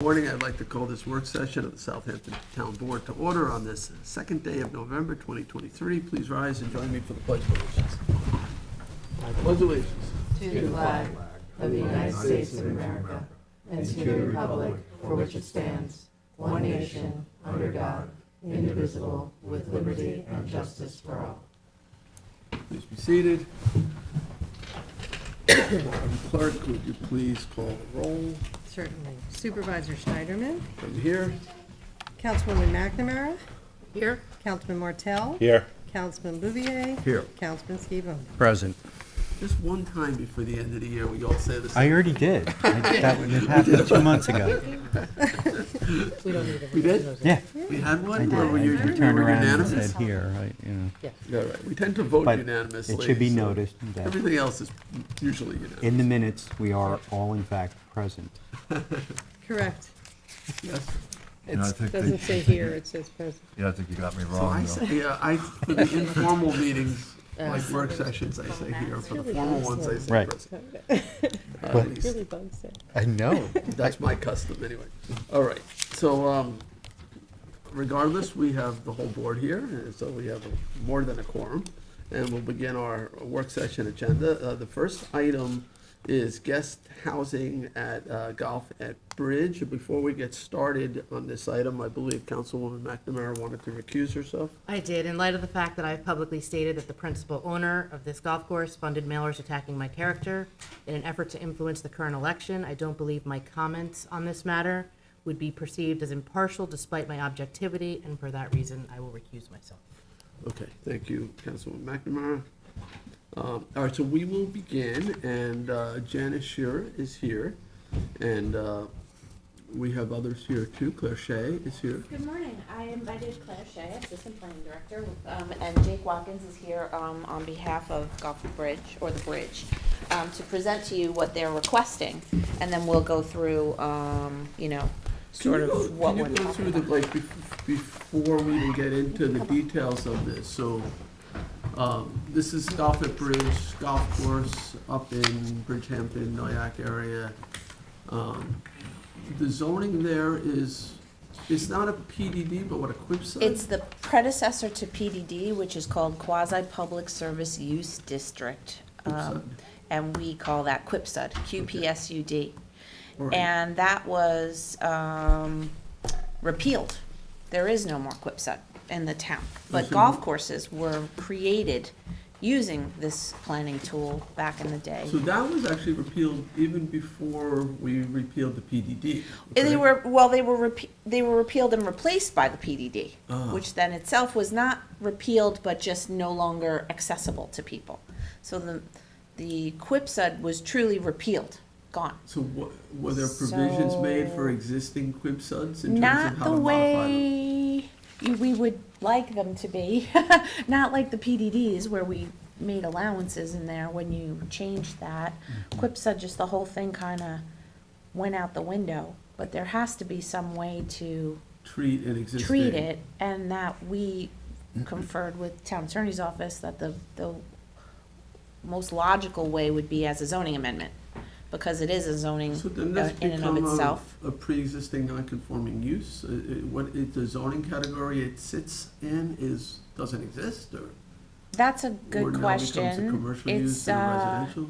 Morning, I'd like to call this work session of the Southampton Town Board to order on this second day of November 2023. Please rise and join me for the Pledge of Allegiance. I pledge allegiance to the flag of the United States of America and to the republic for which it stands, one nation, under God, indivisible, with liberty and justice for all. Please be seated. Madam Clerk, would you please call the roll? Certainly. Supervisor Schneiderman, I'm here. Councilwoman McNamara, Here. Councilman Martell, Here. Councilman Bouvier, Here. Councilman Scavone. Present. Just one time before the end of the year, we all say the I same. already did. That happened 2 months ago. We don't need a. We did? Yeah, We had I one did. where I you turned were around and unanimous? said here, right, Yeah, right. We tend to vote But unanimously. it should be so noticed that Everything else is usually unanimous. in the minutes, we are all in fact present. Correct. Yes. It doesn't say here, it says present. Yeah, I think you got me So I wrong, though. say, for the informal meetings, like work sessions, I say here. For the formal ones, I say Right. present. But- At least Really bugs it. I know. that's my custom anyway. All right, so regardless, we have the whole board here, and so we have more than a quorum. And we'll begin our work session agenda. The first item is guest housing at Golf at Bridge. Before we get started on this item, I believe Councilwoman McNamara wanted to recuse herself. I did, in light of the fact that I've publicly stated that the principal owner of this golf course funded mailers attacking my character in an effort to influence the current election. I don't believe my comments on this matter would be perceived as impartial despite my objectivity, and for that reason, I will recuse myself. Okay, thank you, Councilwoman McNamara. All right, so we will begin, and Janice Shearer is here, and we have others here too. Claire Shea is here. Good morning. I invited Claire Shea, Assistant Planning Director, and Jake Watkins is here on behalf of Golf Bridge, or the Bridge, to present to you what they're requesting, and then we'll go through, sort of what we're Can you go talking through the, about. like, before we even get into the details of this? So, this is Golf at Bridge, golf course up in Bridgehampton, Noyak area. The zoning there is, it's not a PDD, but what, a quip site? It's the predecessor to PDD, which is called Quasi-Public Service Use District. QPSUD. And we call that QPSUD, QPSUD. All right. And that was repealed. There is no more QPSUD in the town. But So- golf courses were created using this planning tool back in the day. So that was actually repealed even before we repealed the PDD. They correct? were, they were repealed and replaced by the PDD, Ah. which then itself was not repealed, but just no longer accessible to people. So the QPSUD was truly repealed, gone. So what, were there provisions made for So- existing QPSUDs in terms of Not how the to modify them? way we would like them to be, not like the PDDs where we made allowances in there when you changed that. QPSUD, just the whole thing kind of went out the window, but there has to be some way to Treat an existing. treat it, and that we conferred with town attorney's office that the most logical way would be as a zoning amendment, because it is a zoning So then this in and of become itself. a pre-existing non-conforming use? What is the zoning category it sits in doesn't exist, or? That's a or good now becomes a question. commercial use It's, and a residential?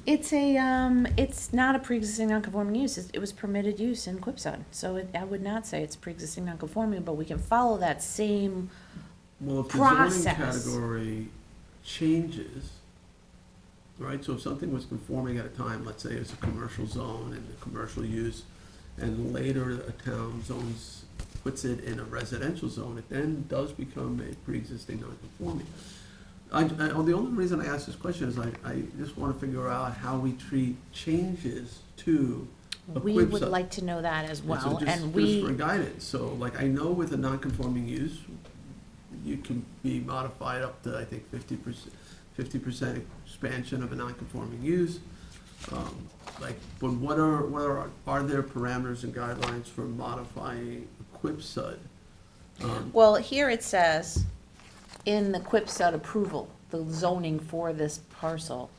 it's not a pre-existing non-conforming use. It was permitted use in QPSUD, so I would not say it's pre-existing non-conforming, but we can follow that same, Well, if the zoning process. category changes, right, so if something was conforming at a time, let's say it's a commercial zone and a commercial use, and later a town puts it in a residential zone, it then does become a pre-existing non-conforming. The only reason I ask this question is I just want to figure out how we treat changes to a we would QPSUD. like to know that as And so well, just- and Just for we, guidance, so like I know with a non-conforming use, you can be modified up to, I think, 50% expansion of a non-conforming use. But are there parameters and guidelines for modifying a QPSUD? well, here it says, in the QPSUD approval, the zoning for this parcel,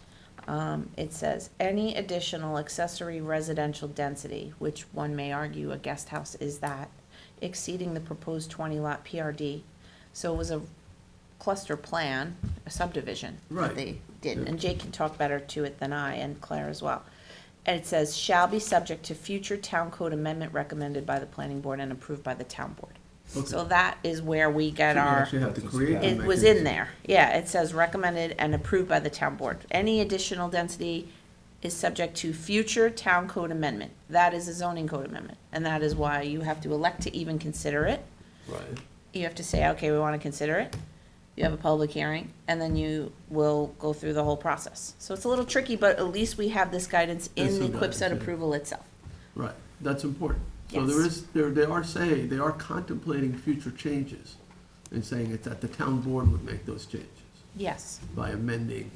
It says, any additional accessory residential density, which one may argue a guest house is that, exceeding the proposed 20-lot PRD. So it was a cluster plan, a subdivision Right. that they did. Yeah. And Jake can talk better to it than I, and Claire as well. And it says, shall be subject to future town code amendment recommended by the planning board and approved by the town board. So Okay. that is where we get So we our, actually have to create the it was mechanism. in there. Yeah, it says recommended and approved by the town board. Any additional density is subject to future town code amendment. That is a zoning code amendment, and that is why you have to elect to even consider it. Right. You have to say, okay, we want to consider it. You have a public hearing, and then you will go through the whole process. So it's a little tricky, but at least we have this guidance There's in the some QuipSet guidance, yeah. approval itself. Right, that's important. So Yes. they are contemplating future changes and saying it's that the town board would make those changes Yes, by amending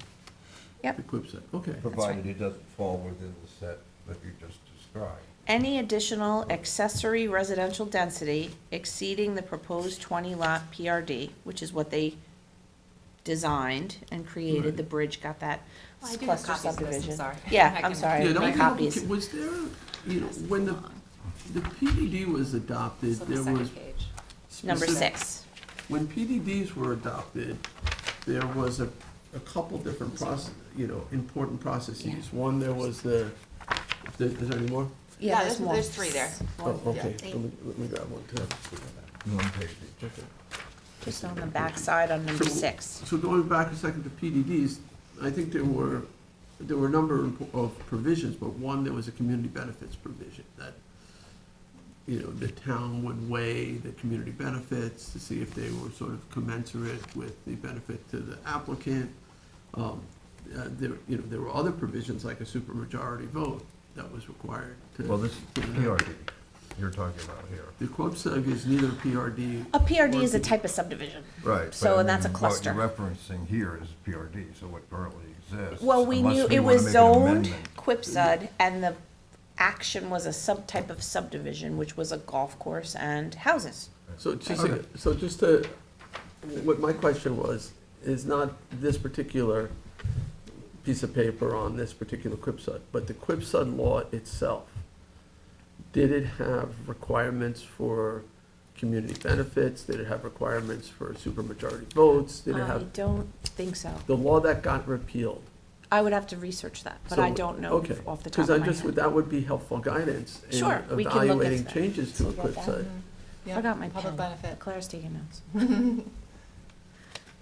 yep. the QuipSet. Okay, Provided it doesn't fall within the set that you just described. Any additional accessory residential density exceeding the proposed 20-lot PRD, which is what they designed and created, Right. the bridge got that Well, I do have cluster copies of this, I'm subdivision. sorry. Yeah, I I'm can- sorry, yeah, my don't people, copies. was there, when the PDD was adopted, So the there was second page. Number specific- 6. When PDDs were adopted, there was a couple different process, important processes. One, there was is there any more? Yeah, there's more. There's 3 there. Oh, okay, Yeah. let me grab one too. One page. Okay. Just on the back side on number So- 6. So going back a second to PDDs, I think there were a number of provisions, but one, there was a community benefits provision that, the town would weigh the community benefits to see if they were sort of commensurate with the benefit to the applicant. There were other provisions like a supermajority vote that was required to. Well, this PRD you're talking about here. The QuipSeg is neither PRD. A PRD is a or- type of subdivision. Right. So, but I and that's a mean, cluster. What you're referencing here is PRD, so what currently exists. Well, we unless knew we it wanna was make an zoned amendment. QuipSud, and the action was a subtype of subdivision, which was a golf course and houses. So just, Okay. what my question was, is not this particular piece of paper on this particular QuipSud, but the QuipSud law itself. Did it have requirements for community benefits? Did it have requirements for supermajority votes? Did it I have, don't think so. the law that got repealed? I would have to research that, but I So- don't know okay. off the top of Because my I just, head. that would be helpful guidance in Sure, we can look into evaluating that. changes to a So you got that? QuipSud. Yeah, Forgot my public pen. benefit. Claire's taking notes.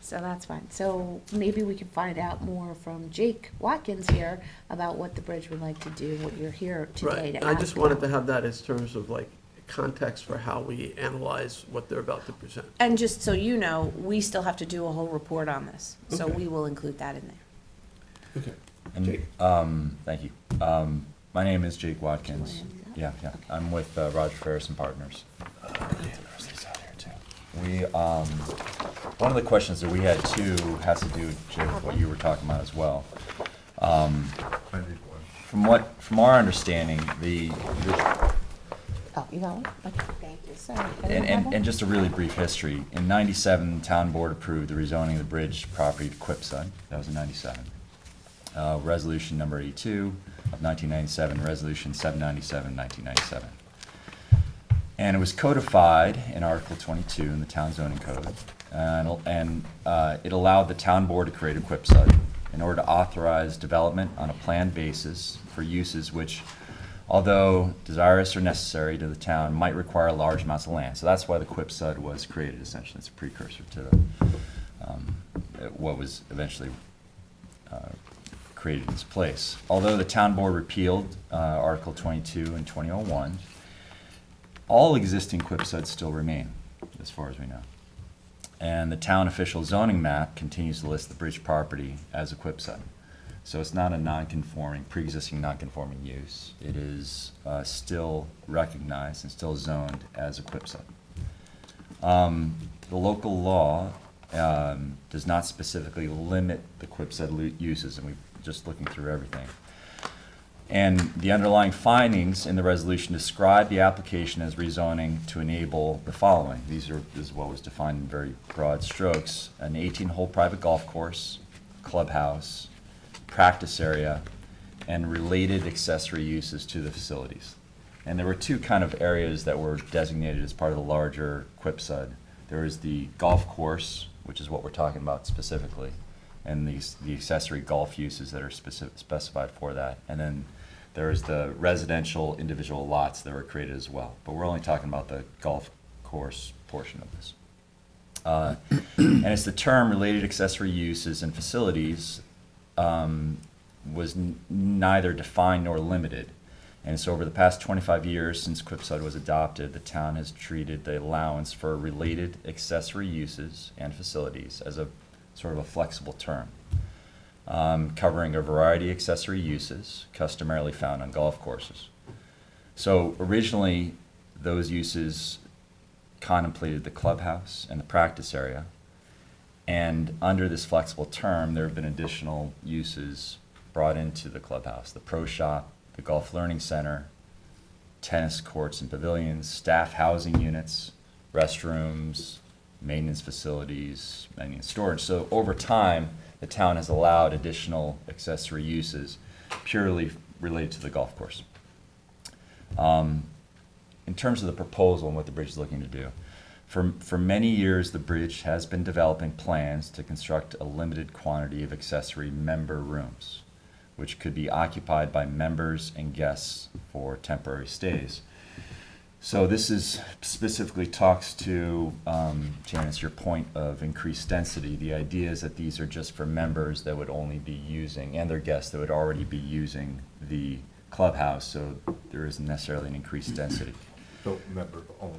So that's fine. So maybe we can find out more from Jake Watkins here about what the bridge would like to do, what you're here today Right, to I ask just wanted about. to have that as terms of like context for how we analyze what they're about to present. And just so you know, we still have to do a whole report on this, so Okay. we will include that in there. Okay. And, Jake. thank you. My name is Jake Watkins. Do you want to Yeah, yeah. I'm with Roger Ferris and Partners. University's out here too. We, one of the questions that we had too has to do, Jake, with what you were talking about as well. I did one. From our understanding, Oh, you got one? Okay, thank you. Sorry. I didn't and, have and, one. and just a really brief history, in '97, the town board approved the rezoning of the bridge property to QuipSud. That was in '97. Resolution number 82 of 1997, resolution 797, 1997. And it was codified in Article 22 in the town zoning code. And it allowed the town board to create a QuipSud in order to authorize development on a planned basis for uses which, although desirous or necessary to the town, might require large amounts of land. So that's why the QuipSud was created, essentially. It's a precursor to what was eventually created in its place. Although the town board repealed Article 22 in 2001, all existing QuipSuds still remain, as far as we know. And the town official zoning map continues to list the bridge property as a QuipSud. So it's not a non-conforming, pre-existing non-conforming use. It is still recognized and still zoned as a QuipSud. The local law does not specifically limit the QuipSud uses, and we're just looking through everything. And the underlying findings in the resolution describe the application as rezoning to enable the following. This is what was defined in very broad strokes: an 18-hole private golf course, clubhouse, practice area, and related accessory uses to the facilities. And there were two kind of areas that were designated as part of the larger QuipSUD. There is the golf course, which is what we're talking about specifically, and the accessory golf uses that are specified for that. And then there is the residential individual lots that were created as well. But we're only talking about the golf course portion of this. And it's the term related accessory uses and facilities was neither defined nor limited. And so over the past 25 years since QuipSUD was adopted, the town has treated the allowance for related accessory uses and facilities as a sort of a flexible term, covering a variety of accessory uses customarily found on golf courses. So originally, those uses contemplated the clubhouse and the practice area. And under this flexible term, there have been additional uses brought into the clubhouse: the pro shop, the golf learning center, tennis courts and pavilions, staff housing units, restrooms, maintenance facilities, maintenance storage. So over time, the town has allowed additional accessory uses purely related to the golf course. In terms of the proposal and what the bridge is looking to do, for many years, the bridge has been developing plans to construct a limited quantity of accessory member rooms, which could be occupied by members and guests for temporary stays. So this is specifically talks to, Janice, your point of increased density. The idea is that these are just for members that would only be using, and their guests that would already be using the clubhouse, so there isn't necessarily an increased density. So member only.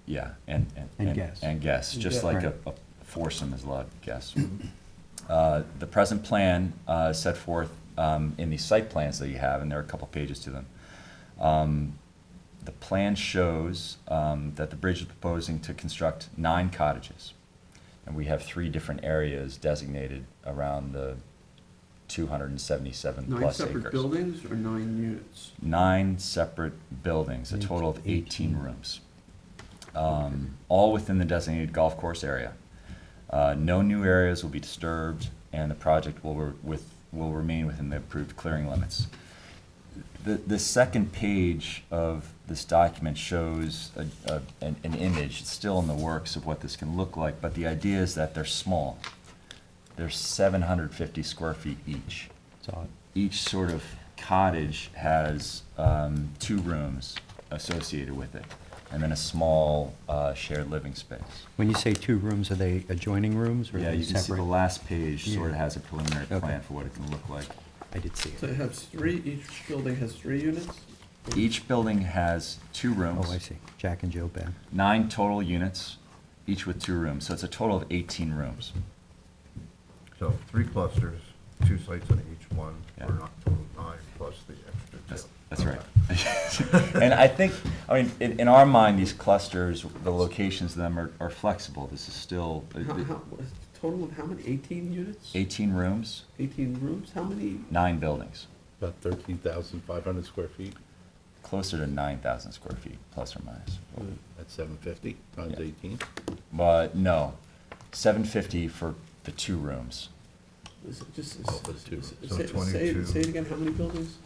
Yeah, And guests. And guests, just Yeah. like Right. a foursome is allowed guests. The present plan set forth in the site plans that you have, and there are a couple pages to them. The plan shows that the bridge is proposing to construct 9 cottages. And we have 3 different areas designated around the 277 9 plus separate acres. buildings or 9 units? 9 separate buildings, a total of 18 rooms. All within the designated golf course area. No new areas will be disturbed, and the project will remain within the approved clearing limits. The second page of this document shows an image. It's still in the works of what this can look like, but the idea is that they're small. They're 750 square feet each. Saw it. Each sort of cottage has 2 rooms associated with it, and then a small shared living space. When you say 2 rooms, are they adjoining rooms or are Yeah, they you can see the separate? last page sort of Yeah. has a preliminary Okay. plan for what it can look like. I did see So it. it has 3, each building has 3 units? Each building has 2 rooms. Oh, I see. Jack and Jill bed. 9 total units, each with 2 rooms, so it's a total of 18 rooms. So 3 clusters, 2 sites on each one, Yeah. or not total 9 plus the extra 2. That's Okay. right. And I think, I mean, in our mind, these clusters, the locations of them are flexible. This is still Total of how many, 18 units? 18 rooms, 18 rooms, how many? 9 buildings, About 13,500 square feet, closer to 9,000 square feet, plus or minus. that's 750 times Yeah. 18. But no, 750 for the 2 rooms, Is it just, Oh, for the 2 rooms. So say 22. say it again, how many buildings?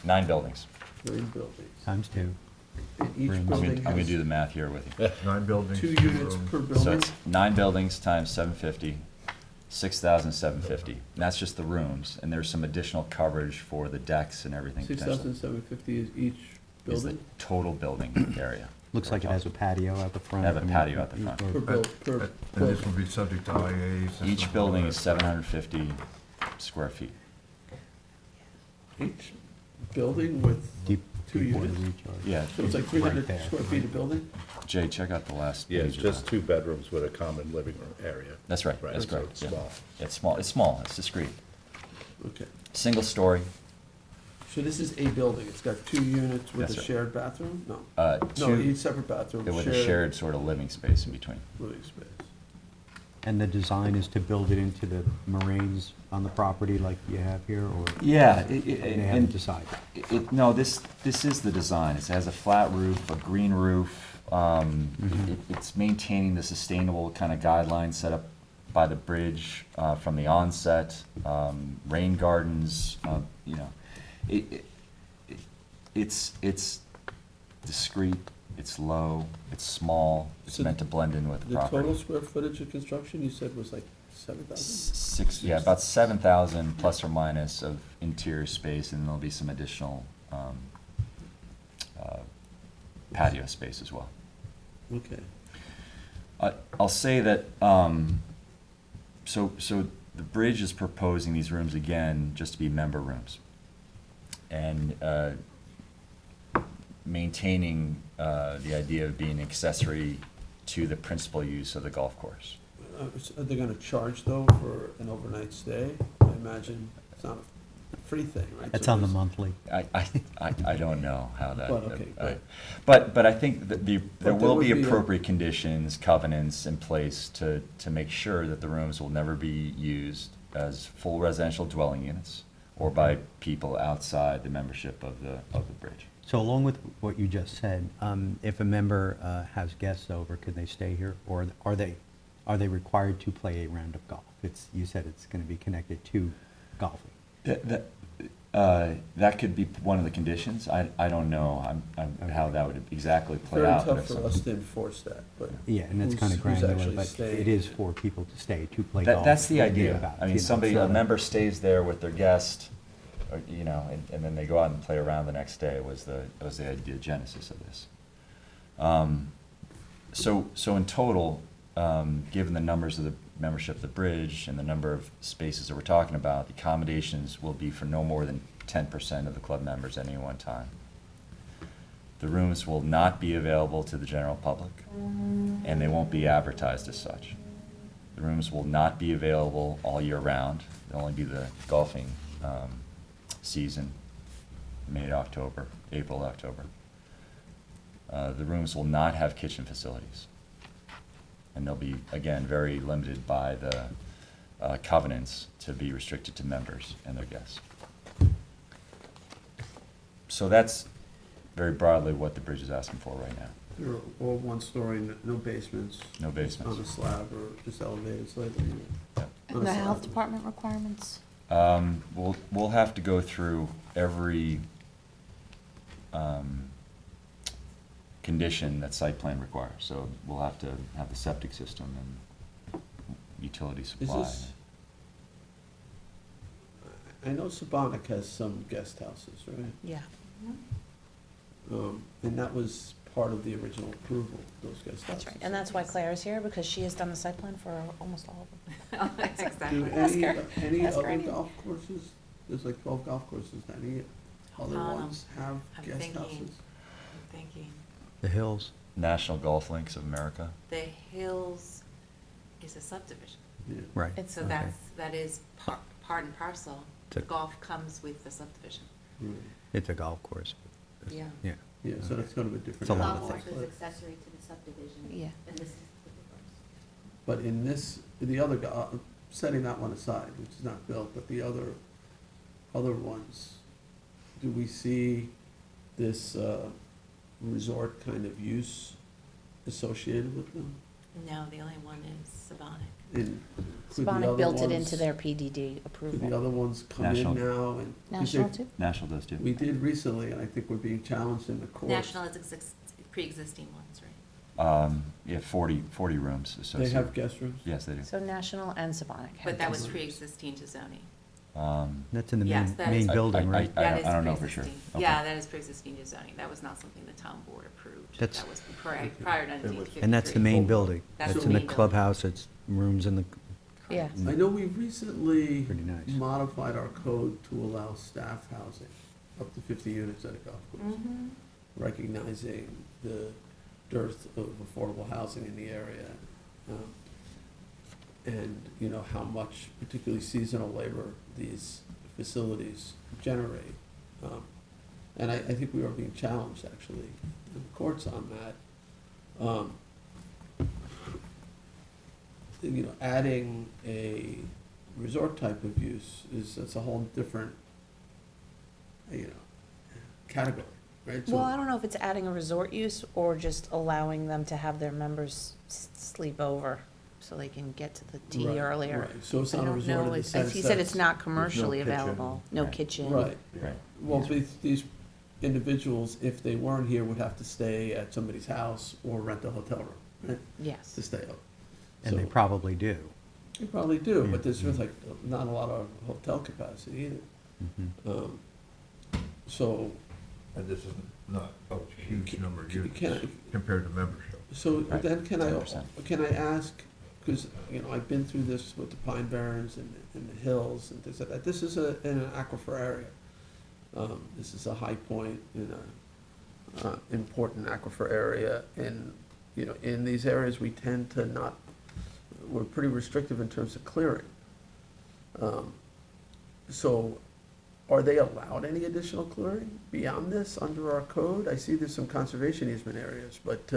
9 buildings. 9 buildings. Times 2. And each Rooms. I'm building gonna has do the math here with you. 9 buildings, 2 2 units rooms. per So building? it's 9 buildings times 750, 6,750. And that's just the rooms, and there's some additional coverage for the decks and everything potentially. 6,750 is each Is the building? total building area. Looks like it has a patio out the front. Have a I mean, patio out the front. Per or- per And this building. will be subject to IAs. and Each stuff building like is that. 750 square feet. Each building with Deep, 2 deep water units? recharge. Yeah, So it's like Right 300 there. square feet a building? Jay, check out the last Yeah, page it's of just that. 2 bedrooms with a common living room area. That's right, Right, that's so correct. it's yeah. small. It's small, it's discreet. Okay. Single story, So this is a building, it's got 2 units with That's a right. shared bathroom? No. No, 2 each separate bathroom, with a shared sort of living space in between. living space. And the design is to build it into the moraines on the property like you have here, or Yeah, they haven't and decided? no, this is the design. It has a flat roof, a green roof. It's maintaining the sustainable kind of guidelines set up by the bridge, from the onset, rain gardens, you know, it's discreet, it's low, it's small, it's So meant to blend in with the The total property. square footage of construction, you said was like 7,000? About 7,000 plus or minus of interior space, and there'll be some additional patio space as well. Okay. I'll say that, so the bridge is proposing these rooms again just to be member rooms. And maintaining the idea of being accessory to the principal use of the golf course. Are they gonna charge though for an overnight stay? I imagine it's not a free thing, right? That's So on the there's- monthly. I don't know how that. But, okay, great. But I think that there there will would be be a- appropriate conditions, covenants in place to make sure that the rooms will never be used as full residential dwelling units or by people outside the membership of the bridge. So along with what you just said, if a member has guests over, can they stay here? Or are they required to play a round of golf? You said it's going to be connected to golfing. That could be one of the conditions. I don't know how that would exactly play Very out. but tough if for some- us to enforce that, but. Yeah, and it's who's- kind of who's granular, actually but staying? it is for people to stay, to play golf. That's the and be idea. about, I you mean, know, a so- member stays there with their guest, or, you know, and then they go out and play around the next day was the idea genesis of this. So in total, given the numbers of the membership of the bridge and the number of spaces that we're talking about, the accommodations will be for no more than 10% of the club members at any one time. The rooms will not be available to the general public, and they won't be advertised as such. The rooms will not be available all year round. They'll only be the golfing season, May to October, April to October. The rooms will not have kitchen facilities. And they'll be, again, very limited by the covenants to be restricted to members and their guests. So that's very broadly what the bridge is asking for right now. They're all one story, no basements. No basements. On a slab or just elevated slightly. Yep. On And a the health slab. department requirements? We'll have to go through every condition that site plan requires. So we'll have to have the septic system and utility Is supply. this, I know Sabonic has some guest houses, right? Yeah. And that was part of the original approval, those guest houses. That's right, and that's why Claire is here, because she has done the site plan for almost all of them. That's Do exactly. Ask any, her. any Ask her other anything. golf courses, there's like 12 golf courses, any other ones have I'm guest thinking. houses? I'm thinking, The Hills. National Golf Links of America. the Hills is a subdivision. Yeah. Right. It's- So okay. that is part and parcel. To- Golf comes with the subdivision. Right. It's a golf course. Yeah. Yeah. Yeah, so that's kind of a different. It's a lot animal, of things. but- accessory to the subdivision. Yeah. And this is the But in this, the other, setting that one aside, which is not built, but the other ones, do we see this resort kind of use associated with them? No, the only one is Sabonic. And could the Sabonic other built it ones- into their PDD Could the approval. other ones come in National. now and? 'cause National they- too? National does too. We did recently, and I think we're being challenged in the courts. National is pre-existing ones, right? Yeah, 40 rooms They associated. have guest rooms? Yes, they do. So National and Sabonic have But that was those. pre-existing to zoning. That's in the Yes, main, that main is- building, right? That is I don't know for sure. pre-existing. Okay. Yeah, that is pre-existing to zoning. That was not something the town board approved. That's- That was prior to 1953. And that's the main building. That's That's the in the main building. clubhouse, it's rooms in the, Yeah. I know we recently Pretty nice. modified our code to allow staff housing, up to 50 units at a golf course, Mhm. recognizing the dearth of affordable housing in the area. And, you know, how much particularly seasonal labor these facilities generate. And I think we are being challenged, actually, in the courts on that. You know, adding a resort type of use that's a whole different, you know, category, right? So- Well, I don't know if it's adding a resort use or just allowing them to have their members sleep over. so they can get to the tea Right, earlier. right. So it's I not a don't resort know, in the as sense he said, that it's not commercially kitchen. available, no Right. kitchen. Right. Right. Well, these individuals, if they weren't here, would have to stay at somebody's house or rent a hotel room, right, Yes. to stay up. And they So- probably do. You probably do, but Mm, there's just like not a lot of hotel capacity either. Mhm. So, And this is not a huge number of Can- units can- compared to membership. so Right, then can 10%. I ask, because, I've been through this with the Pine Barrens and the hills and things like that. This is in an aquifer area. This is a high point in a important aquifer area. And, in these areas, we tend to not, we're pretty restrictive in terms of clearing. So are they allowed any additional clearing beyond this under our code? I see there's some conservation easement areas, but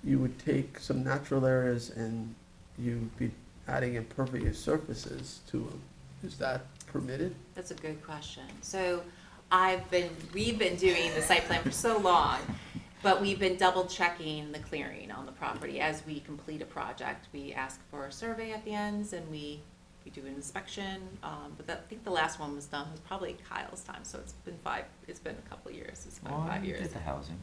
you would take some natural areas and you'd be adding impervious surfaces to them. Is that permitted? That's a good question. So we've been doing the site plan for so long, but we've been double checking the clearing on the property as we complete a project. We ask for a survey at the ends and we do an inspection. But I think the last one was probably Kyle's time, so it's been a couple of years, it's been 5 years. Did the housing.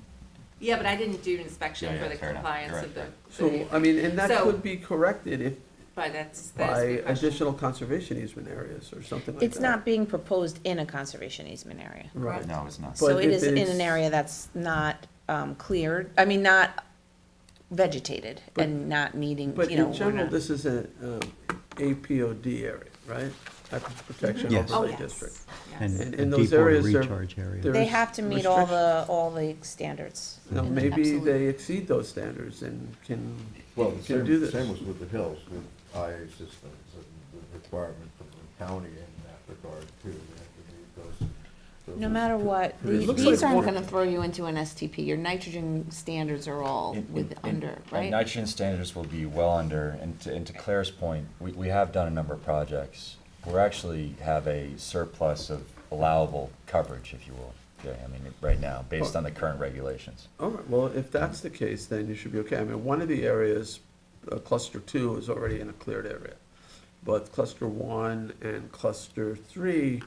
Yeah, but I didn't do an inspection Yeah, for the fair enough. compliance You're of the. right, So, and that So- could be corrected if, But that's by a good question. additional conservation easement areas or something like that. It's not being proposed in a conservation easement area. Right. No, it's not. But So it if is in it's- an area that's not cleared, I mean, not vegetated But- and not needing, But you know, in we're general, not. this is a APOD area, right? Aquifer Protection Yes. Oh, Overlay yes. District. Yes. And And a in those deep water areas, they're- recharge area. they're- They have to meet all the standards. Now, And maybe absolutely. they exceed those standards and can Well, the can do same, this. same was with the hills, with IA systems and the requirement from the county in that regard too. They have to meet those No matter what, It looks these like aren't one- gonna throw you into an STP. Your nitrogen standards are all under, And right? nitrogen standards will be well under, and to Claire's point, we have done a number of projects. We actually have a surplus of allowable coverage, if you will, okay, I mean, right now, based on the current regulations. All right, well, if that's the case, then you should be okay. I mean, one of the areas, cluster 2 is already in a cleared area. But cluster 1 and cluster 3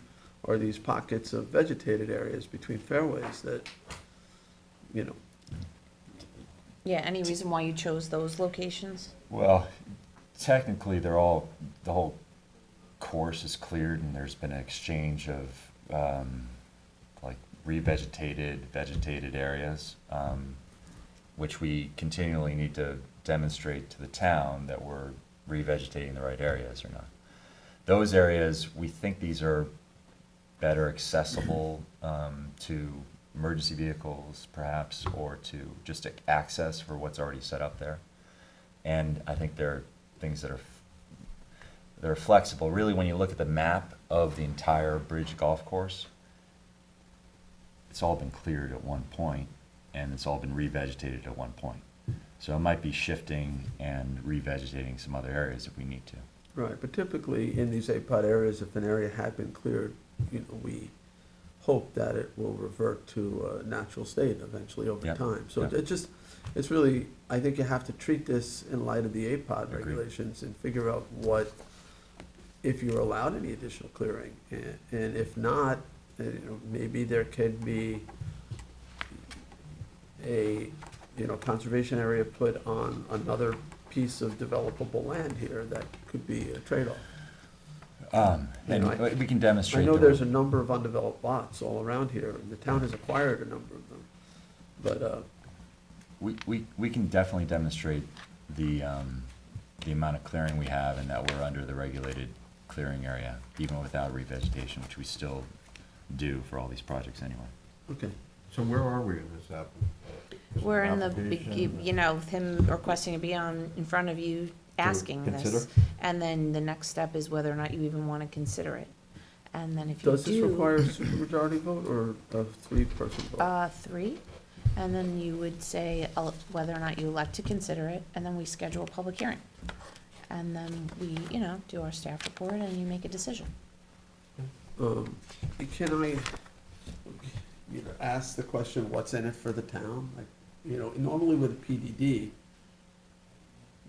are these pockets of vegetated areas between fairways that, Yeah, any reason why you chose those locations? Well, technically, the whole course is cleared, and there's been an exchange of, like, revegetated, vegetated areas, which we continually need to demonstrate to the town that we're revegetating the right areas or not. Those areas, we think these are better accessible to emergency vehicles, perhaps, or to just access for what's already set up there. And I think there are things that are flexible. Really, when you look at the map of the entire Bridge Golf Course, it's all been cleared at one point, and it's all been revegetated at one point. So it might be shifting and revegetating some other areas if we need to. right, but typically in these APOD areas, if an area had been cleared, we hope that it will revert to a natural state eventually over Yeah, time. So yeah. it's really, I think you have to treat this in light of the APOD Agreed. regulations and figure out if you're allowed any additional clearing. And if not, maybe there could be a, conservation area put on another piece of developable land here that could be a trade-off. And You know, we can I demonstrate. know the- there's a number of undeveloped lots all around here, and the town has acquired a number of them. But, We can definitely demonstrate the amount of clearing we have and that we're under the regulated clearing area, even without revegetation, which we still do for all these projects anyway. okay, So where are we in this app? We're in the, application? him requesting to be in front of you, asking this. consider? And then the next step is whether or not you even want to consider it. And then if you do. does this require a supermajority vote or a 3-person vote? 3, and then you would say whether or not you elect to consider it, and then we schedule a public hearing. And then we, do our staff report and you make a decision. Can I, ask the question, what's in it for the town? Like, normally with a PDD,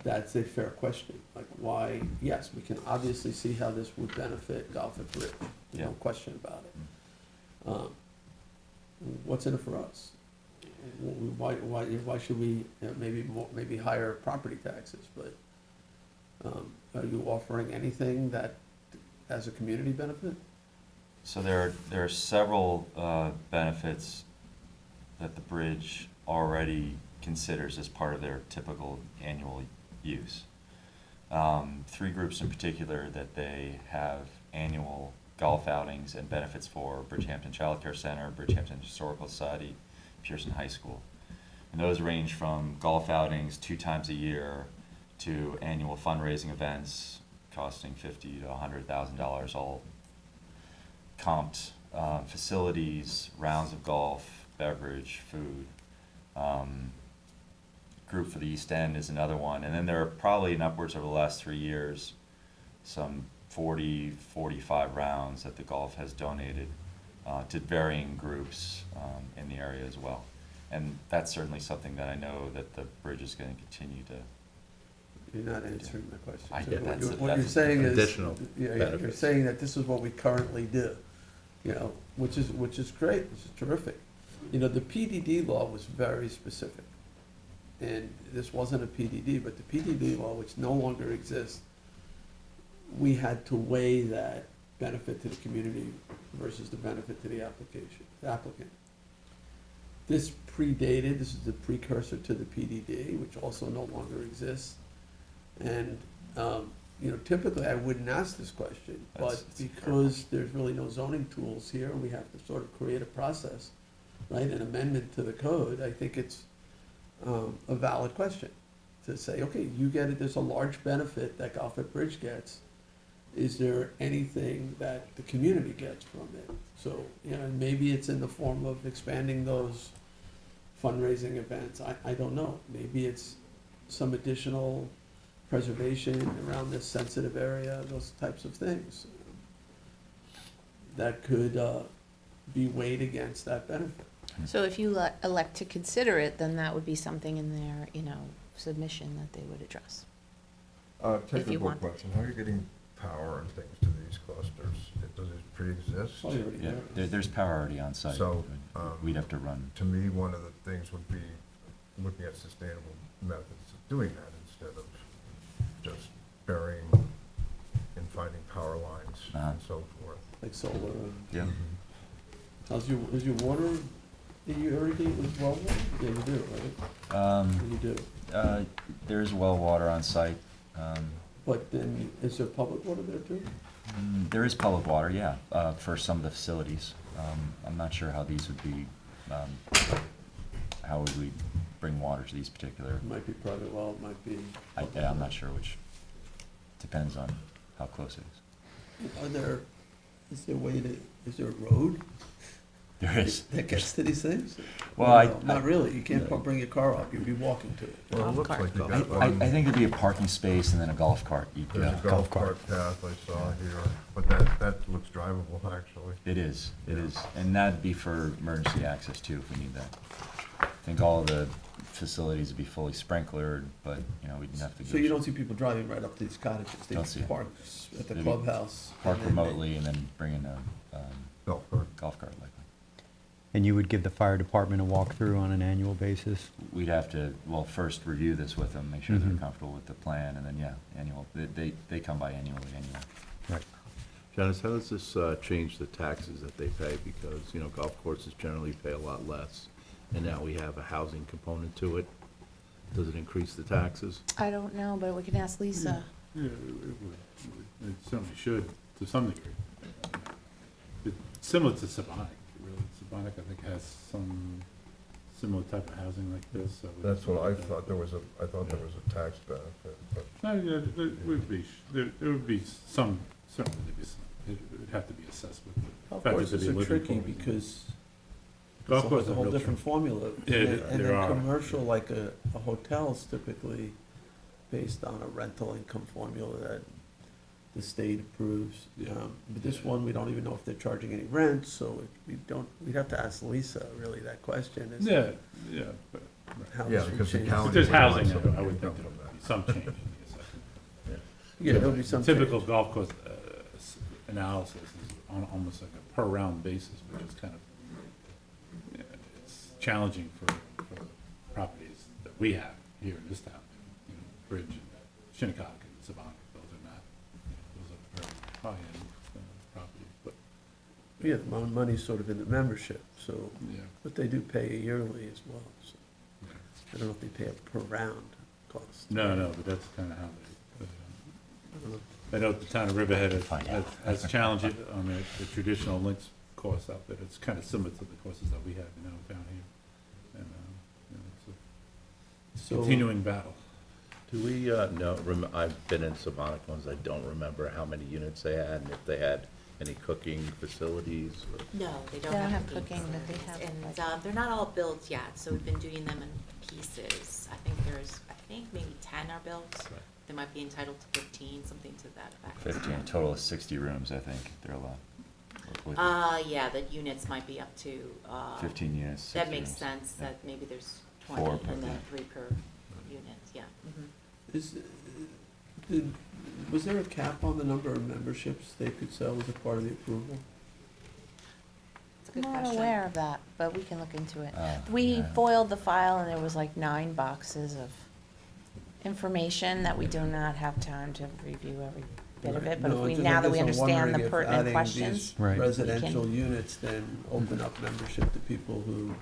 that's a fair question. Like, why, yes, we can obviously see how this would benefit Golf at Bridge, there's no Yeah. question about it. What's in it for us? Why should we, maybe higher property taxes, but, are you offering anything that, as a community benefit? So there are several benefits that the bridge already considers as part of their typical annual use. Three groups in particular that they have annual golf outings and benefits for: Bridgehampton Child Care Center, Bridgehampton Historical Society, Pearson High School. And those range from golf outings 2 times a year to annual fundraising events costing $50,000 to $100,000, all comped, facilities, rounds of golf, beverage, food. Group for the East End is another one. And then there are probably in upwards over the last 3 years, some 40, 45 rounds that the golf has donated to varying groups in the area as well. And that's certainly something that I know that the bridge is going to continue to. You're not answering my question. I So get that. What you're saying is. Additional You're benefits. saying that this is what we currently do, which is great, which is terrific. The PDD law was very specific. And this wasn't a PDD, but the PDD law, which no longer exists, we had to weigh that benefit to the community versus the benefit to the applicant. This predated, this is the precursor to the PDD, which also no longer exists. And, typically I wouldn't ask this question, but It's a fair because there's really no zoning tools here, we have to sort of create a process, right, an amendment to the code. I think it's a valid question to say, okay, you get it, there's a large benefit that Golf at Bridge gets. Is there anything that the community gets from it? So, maybe it's in the form of expanding those fundraising events. I don't know. Maybe it's some additional preservation around this sensitive area, those types of things that could be weighed against that benefit. So if you elect to consider it, then that would be something in their, submission that they would address. Technical want. question, how are you getting power and things to these clusters? Does it pre-exist? Probably already Yeah, there. there's power already on site. So, We'd have to run. To me, one of the things would be looking at sustainable methods of doing that instead of just burying and finding power lines and so forth. Like solar. Yeah. Is your water, do you irrigate with well water? Yeah, you do, right? You do. There is well water on site. But then, is there public water there too? There is public water, yeah, for some of the facilities. I'm not sure how these would be, how would we bring water to these particular, It might be private well, it might be. yeah, I'm not sure which, depends on how close it is. Is there a road There is. that gets to these things? Well, No, Not really, you can't bring your car up, you'd be walking to it. Well, it Golf looks cart. like you I, got I one. I think there'd be a parking space and then a golf cart. There's a golf cart path I saw here, but that looks drivable, actually. It is, and that'd be for emergency access too, if we need that. I think all the facilities would be fully sprinklered, but, we'd have to. So you don't see people driving right up to these cottages? Don't see They it. park at the Maybe clubhouse. Park and then they- remotely and then bring in a Golf cart. golf cart likely. And you would give the fire department a walkthrough on an annual basis? We'd have to, first review this with them, make sure they're Mhm. comfortable with the plan, and then, annual, they come by annually anyway. Right. Janice, how does this change the taxes that they pay? Because, golf courses generally pay a lot less, and now we have a housing component to it. Does it increase the taxes? I don't know, but we can ask Lisa. Yeah, it would. It certainly should, to some degree. It's similar to Sabonic, really. Sabonic, I think, has some similar type of housing like this, so. That's what I thought, I thought there was a tax benefit, but No, yeah, there would be some, certainly there'd be some, it would have to be assessed with the Golf fact that courses there'd be are living tricky quarters. because Golf it's courses a are whole real different formula. Yeah, And there then are. commercial, like a hotel's typically based on a rental income formula that the state approves. Yeah. But this one, we don't even know if they're charging any rent, so we'd have to ask Lisa really that question. Is Yeah, but, right. how yeah, this would because the change. county. If there's would want housing, some I would income think there from would be that. some change in the assessment. Yeah, there'll be some Typical change. golf course analysis is on almost like a per round basis, which is kind of, it's challenging for properties that we have here in this town. You know, Bridge and Shinnecock and Savannah, those are not, those are very high-end properties, but, Yeah, the money's sort of in the membership, so, yeah. but they do pay yearly as well, so. yeah. I don't know if they pay a per round cost. No, but that's kind of how they, I don't know. I know the town of Riverhead Find has out. has challenged it on the traditional links course out there. It's kind of similar to the courses that we have, down here. And, it's a So, continuing battle. Do we, I've been in Savonic ones, I don't remember how many units they had, and if they had any cooking facilities, or No, they don't They don't have have cooking cooking, but they facilities. have, And like- they're not all built yet, so we've been doing them in pieces. I think maybe 10 are built. They might be entitled to 15, something to that effect. 15, a total of 60 rooms, I think, they're allowed. With Yeah, the units might be up to, 15 units. that 60 makes rooms. sense, Yeah. that maybe there's 4 20 per and then unit. 3 per unit, yeah. Mhm. Was there a cap on the number of memberships they could sell as a part of the approval? It's a good I'm question. not aware of that, but we can look into it. Oh, We yeah. foiled the file and there was like 9 boxes of information that we do not have time to review every bit of it, but if No, we, just- now I that we guess I'm understand the wondering if pertinent adding questions. these Right. Residential We can- units then open up membership to people who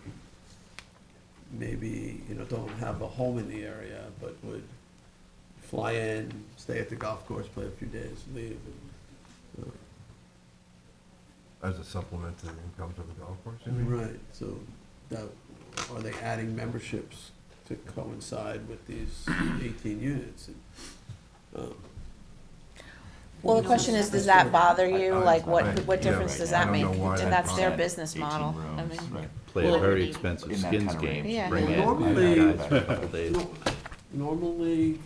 maybe, don't have a home in the area, but would fly in, stay at the golf course, play a few days, leave. and, As a supplement to the income to the golf course, you mean? Right, so that, are they adding memberships to coincide with these 18 units? Well, the question is, does that bother you? Like, what yeah, difference does I that don't make? know why And that's their that- business 18 model. I rooms, mean, right. play a Well, very in expensive that skins kind of game, range. Yeah. bring in Normally- guys for a couple days. No, Normally,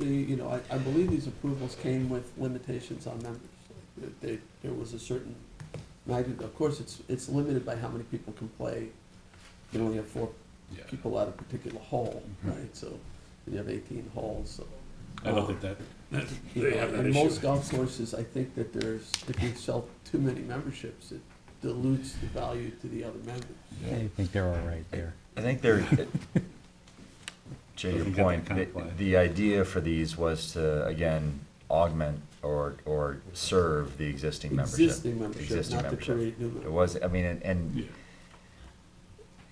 I believe these approvals came with limitations on members. There was a certain magnitude, of course, it's limited by how many people can play. You can only have 4 Yeah. people at a particular hole, right, so you have 18 holes, so. I don't think that, You they know, have that in most issue. golf courses, I think that if you sell too many memberships, it dilutes the value to the other members. I think they're all right there. I think they're, Jay, your Doesn't get that point, kind of play. the idea for these was to, again, augment or serve the existing membership. Existing membership, not to create new It members. was, I mean, and Yeah.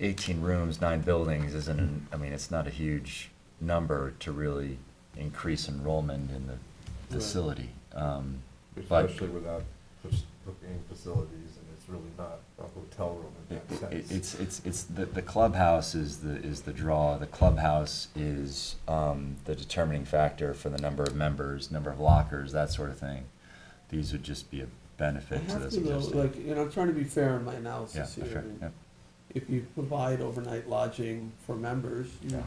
18 rooms, 9 buildings isn't, it's not a huge number to really increase enrollment in the facility. But Especially without cooking facilities, and it's really not a hotel room in that sense. it's the clubhouse is the draw. The clubhouse is the determining factor for the number of members, number of lockers, that sort of thing. These would just be a I benefit to have this to though, existing. I'm trying to be fair in my Yeah, analysis here. fair, and yeah. If you provide overnight lodging for members, you Yeah.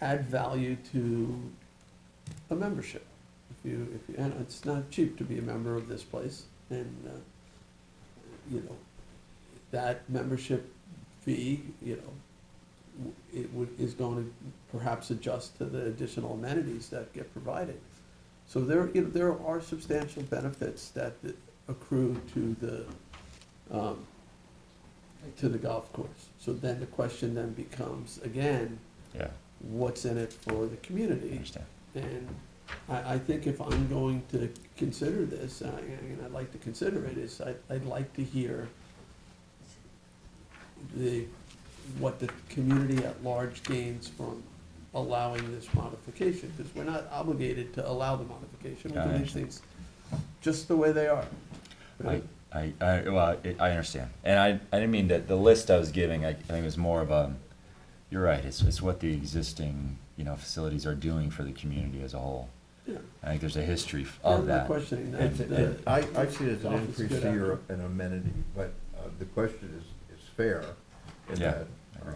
add value to a membership. And it's not cheap to be a member of this place, and, that membership fee, is going to perhaps adjust to the additional amenities that get provided. So there are substantial benefits that accrue to the golf course. So then the question then becomes, again, Yeah, what's in it for the I community? understand. And I think if I'm going to consider this, and I'd like to consider it, is I'd like to hear what the community at large gains from allowing this modification, because we're not obligated to allow the modification. We Yeah, I can leave understand. things just the way they are. I understand. And I didn't mean that, the list I was giving, I think it was more of a, you're right, it's what the existing, facilities are doing for the community as a whole. Yeah. I think there's a history I'm of not that. questioning that. I see it as an Golf is a increase good to your, outcome. an amenity, but the question is fair, in Yeah, that, I agree.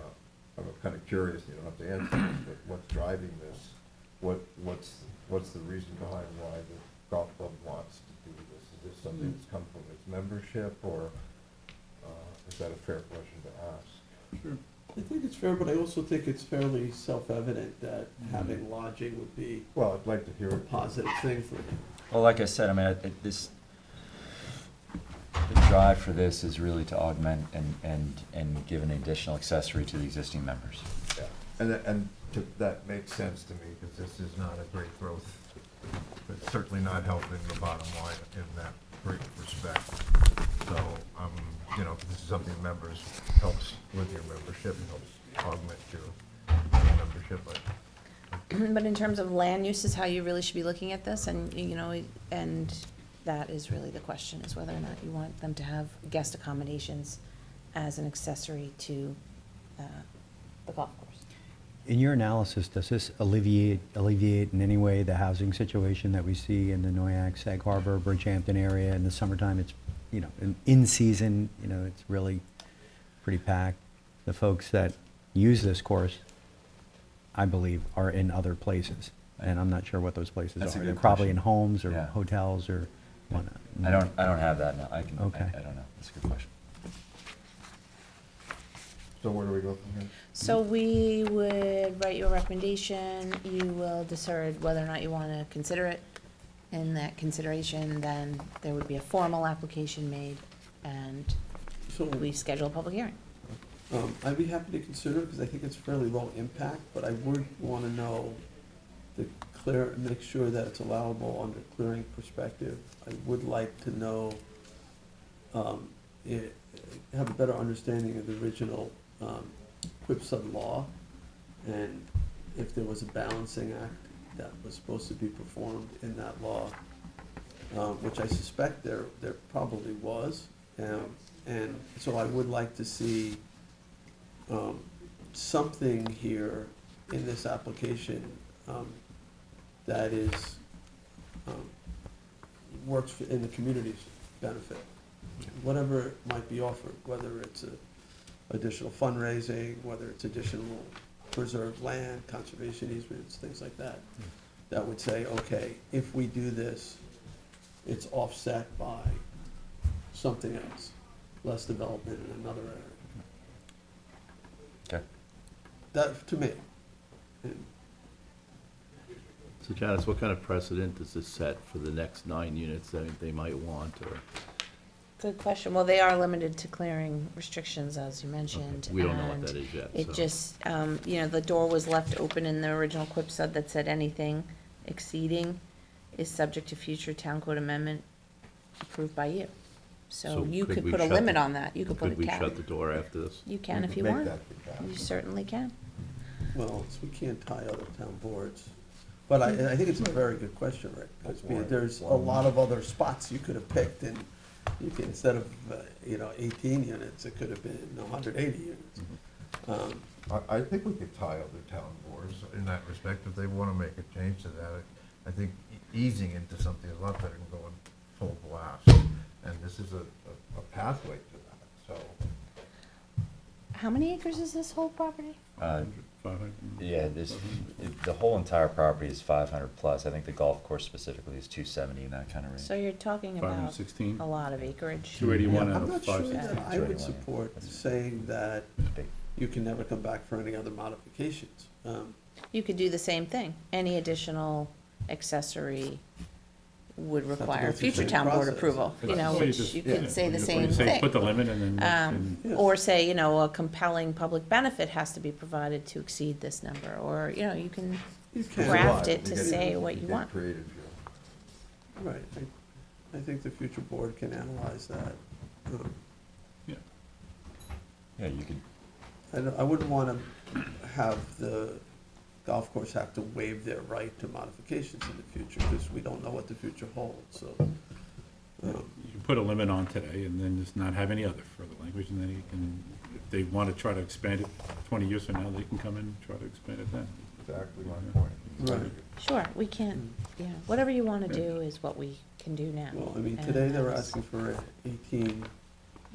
I'm kind of curious, you don't have to answer this, but what's driving this? What's the reason behind why the golf club wants to do this? Is this something that's come from its membership, or is that a fair question to ask? Sure. I think it's fair, but I also think it's fairly self-evident that having lodging would be Well, I'd like to hear a it. positive thing for you. Well, like I said, I mean, the drive for this is really to augment and give an additional accessory to the existing members. Yeah. That makes sense to me, because this is not a great growth. It's certainly not helping the bottom line in that great respect. So, you know, this is something members helps with your membership, helps augment your membership. But in terms of land use is how you really should be looking at this, and, you know, and that is really the question, is whether or not you want them to have guest accommodations as an accessory to the golf course. In your analysis, does this alleviate in any way the housing situation that we see in the Noyak, Sag Harbor, Bridgehampton area? In the summertime, it's, you know, in season, you know, it's really pretty packed. The folks that use this course, I believe, are in other places, and I'm not sure what those places That's a are. good They're probably in question. homes or Yeah. hotels or whatnot. I don't have that now. I Okay. don't know. That's a good question. So where do we go from here? So we would write you a recommendation, you will decide whether or not you want to consider it. In that consideration, then there would be a formal application made, and So, we schedule a public hearing. I'd be happy to consider it, because I think it's fairly low impact, but I would want to know make sure that it's allowable under clearing perspective. I would like to know, have a better understanding of the original Quipsud law, and if there was a balancing act that was supposed to be performed in that law, which I suspect there probably was. And so I would like to see something here in this application that is, works in the community's benefit. Whatever might be offered, whether it's additional fundraising, whether it's additional preserved land, conservation easements, things like that, that would say, okay, if we do this, it's offset by something else, less development in another area. Okay. That, to me. And So Janice, what kind of precedent does this set for the next 9 units that they might want, or? Good question. Well, they are limited to clearing restrictions, as you mentioned. We don't know what and that is yet, It so. just, you know, the door was left open in the original Quipsud that said anything exceeding is subject to future town code amendment approved by you. So So you could could we put a shut limit the- on that. You could put a Could we cap. shut the door after this? You can if you Make want. that the cap. You certainly can. Well, we can't tie other town boards. But I think it's a very good question, Rick, because there's a lot of other spots you could have picked, and you can, instead of, 18 units, it could have been 180 units. I think we could tie other town boards in that respect, if they want to make a change to that. I think easing into something is a lot better than going full blast. And this is a pathway to that, so. How many acres is this whole property? 500. Yeah, the whole entire property is 500 plus. I think the golf course specifically is 270 in that kind of range. So you're talking about 516. a lot of acreage. 281 out I'm of not sure 560. that I would support saying that It's big. you can never come back for any other modifications. You could do the same thing. Any additional accessory would to go require through future the town board process. approval, you know, So you which just- you yeah, could say the you same Say, put the thing. limit and then. Yeah. Or say, you know, a compelling public benefit has to be provided to exceed this number, or, you know, you can You can. craft it to say what you get want. creative here. Right, I think the future board can analyze that. Yeah. Yeah, you could, I wouldn't want to have the golf course have to waive their right to modifications in the future, because we don't know what the future holds, so. You can put a limit on today and then just not have any other further language, and then you can, if they want to try to expand it 20 years from now, they can come in and try to expand it then. Exactly my point. Right. Sure, we can't, yeah, whatever you want to do is what we can do now. Well, I mean, And today they were that's- asking for 18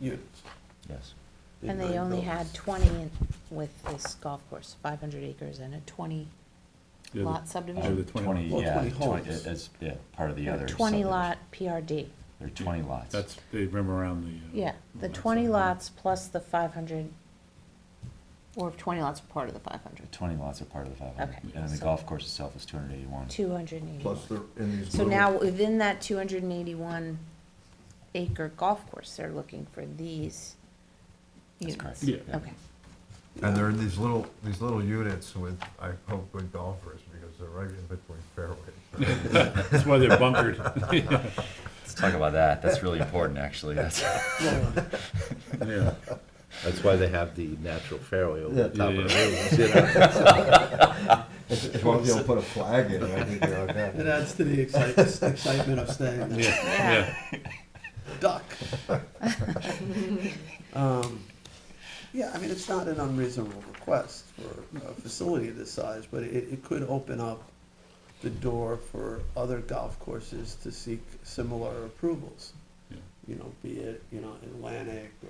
units. yes. in And they 9 only buildings. had 20 with this golf course, 500 acres and a 20 Yeah, lot the- subdivision. the 20, Well, yeah, 20 20, homes. as, yeah, part of the other. 20 subdivision. lot PRD. There are 20 lots. That's, they rim around the. Yeah, the lot 20 size. lots plus the 500 Or if 20 lots are part of the 500? 20 lots are part of the 500. Okay. And then the golf course itself is 281. 281. Plus they're in these So little. now, within that 281 acre golf course, they're looking for these That's units? correct. Yeah. Okay. And they're in these little units with, I hope, good golfers, because they're right in between fairways. That's why they're bunkered. Let's talk about that. That's really important, actually. That's, Yeah. That's why they have the natural fairway over the top of the Yeah. rooms, you know? As long as you don't put a flag in it, I think you're okay. It adds to the excitement of staying there. Yeah. Duck. Yeah, I mean, it's not an unreasonable request for a facility this size, but it could open up the door for other golf courses to seek similar approvals. Yeah. You know, be it, Atlantic or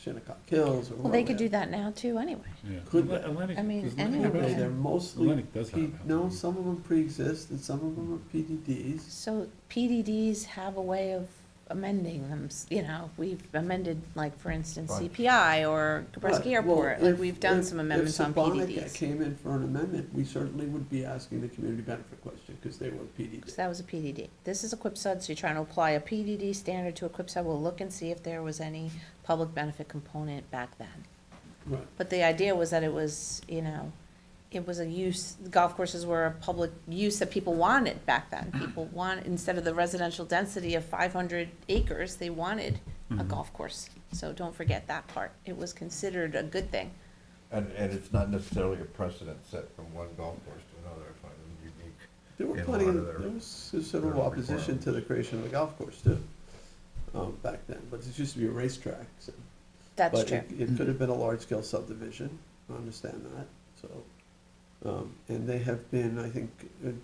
Shinnecock Hills or Well, they could wherever. do that now too, anyway. Yeah. Could they? Atlantic- I mean, does Atlantic anyone have Okay, a- they're mostly, Atlantic does have a no, house. some of them pre-exist and some of them are PDDs. So PDDs have a way of amending them, we've amended, like, for instance, Right. CPI or Kabreski Right, well, Airport, like, if- we've done if- some amendments on If Sabonic PDDs. came in for an amendment, we certainly would be asking the community benefit question, because they were PDD. Because that was a PDD. This is a QuipSud, so you're trying to apply a PDD standard to a QuipSud. We'll look and see if there was any public benefit component back then. Right, But the idea was that it was, it was a use, golf courses were a public use that people wanted back then. People want, instead of the residential density of 500 acres, they wanted a golf course. So don't forget that part. It was considered a good thing. And it's not necessarily a precedent set from one golf course to another, I find them unique. there were In a plenty lot of, of their- there was considerable their opposition to the requirements. creation of the golf course too, back then, but it used to be a racetrack, so. That's But true. it could have been a large-scale subdivision, I understand that, so. And they have been, I think,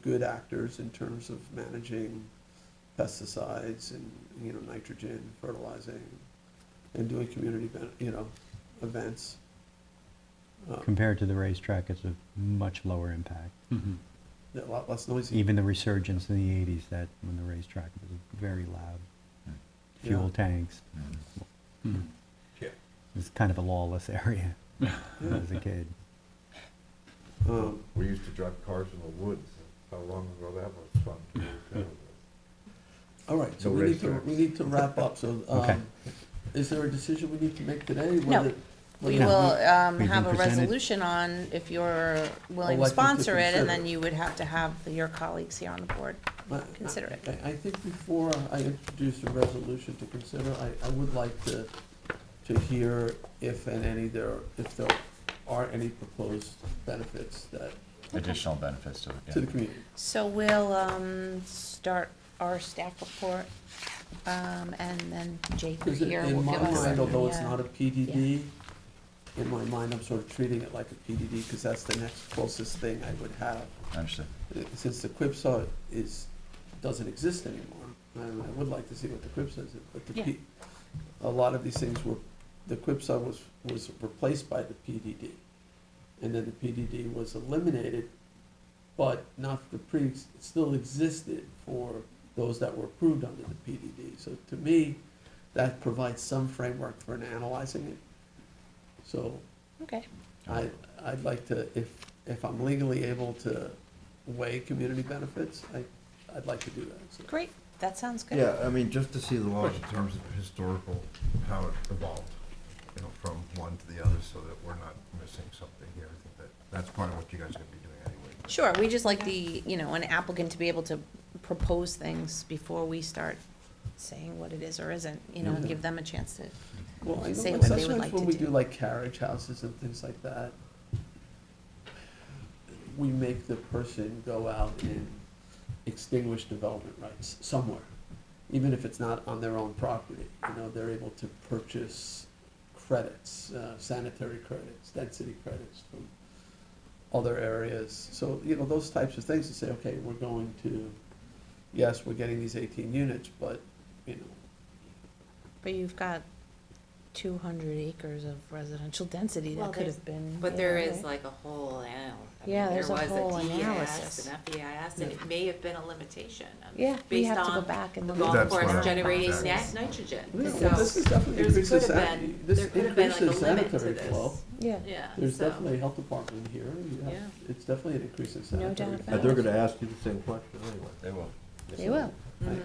good actors in terms of managing pesticides and, nitrogen, fertilizing, and doing community, events. Compared to the racetrack, it's a much lower impact. Mhm. A lot less noisy. Even the resurgence in the 80s, that when the racetrack was very loud. Fuel Yeah. tanks. Mhm. Yeah. It's kind of a lawless area Yeah. as a kid. We used to drive cars in the woods, how long ago that was fun to do. All right, so No racetracks. we need to wrap up, so, Okay. is there a decision we need to make today? No. Whether- We No. will We've have been a presented- resolution on if you're willing to Elected to sponsor it, and consider. then you would have to have your colleagues here on the board consider it. I think before I introduce a resolution to consider, I would like to hear if if there are any proposed benefits that, additional benefits to it, to the yeah. community. So we'll start our staff report, and then Jake Because here will in give my us. mind, although it's yeah. not a PDD, in my mind, I'm sort of treating it like a PDD, because that's the next closest thing I would have. Understood. Since the QuipSA doesn't exist anymore, I would like to see what the QuipSA is, but Yeah. a lot of these things the QuipSA was replaced by the PDD. And then the PDD was eliminated, but not it still existed for those that were approved under the PDD. So to me, that provides some framework for analyzing it. So Okay, I'd like to, if I'm legally able to weigh community benefits, I'd like to do that. So- great, that sounds good. Yeah, I mean, just to see the laws in terms of historical, how it evolved, from one to the other, so that we're not missing something here. I think that's part of what you guys are gonna be doing anyway. Sure, we just like an applicant to be able to propose things before we start saying what it is or isn't, and Yeah. give them a chance to. Well, I know Say like what they would sometimes like when to we do. do like carriage houses and things like that, we make the person go out and extinguish development rights somewhere. Even if it's not on their own property, they're able to purchase credits, sanitary credits, density credits from other areas. So, those types of things to say, okay, we're going to, yes, we're getting these 18 units, but, But you've got 200 acres of residential density Well, that could there's- have been. But you there know, is right? like a whole, Yeah, there's a whole DES, analysis. an FEIS, and it may have been a limitation. Yeah, we based have to go on back and the look golf at That's course what I'm- generating exactly. net nitrogen. Yeah, So well, this is definitely there's increases could have that, been, this there could have been like a increases limit to sanitary this. flow. Yeah. Yeah. There's so- definitely a health department here, you have, Yeah. it's definitely an increase in No sanitary doubt flow. about And they're gonna ask you the same question anyway. They will. They will.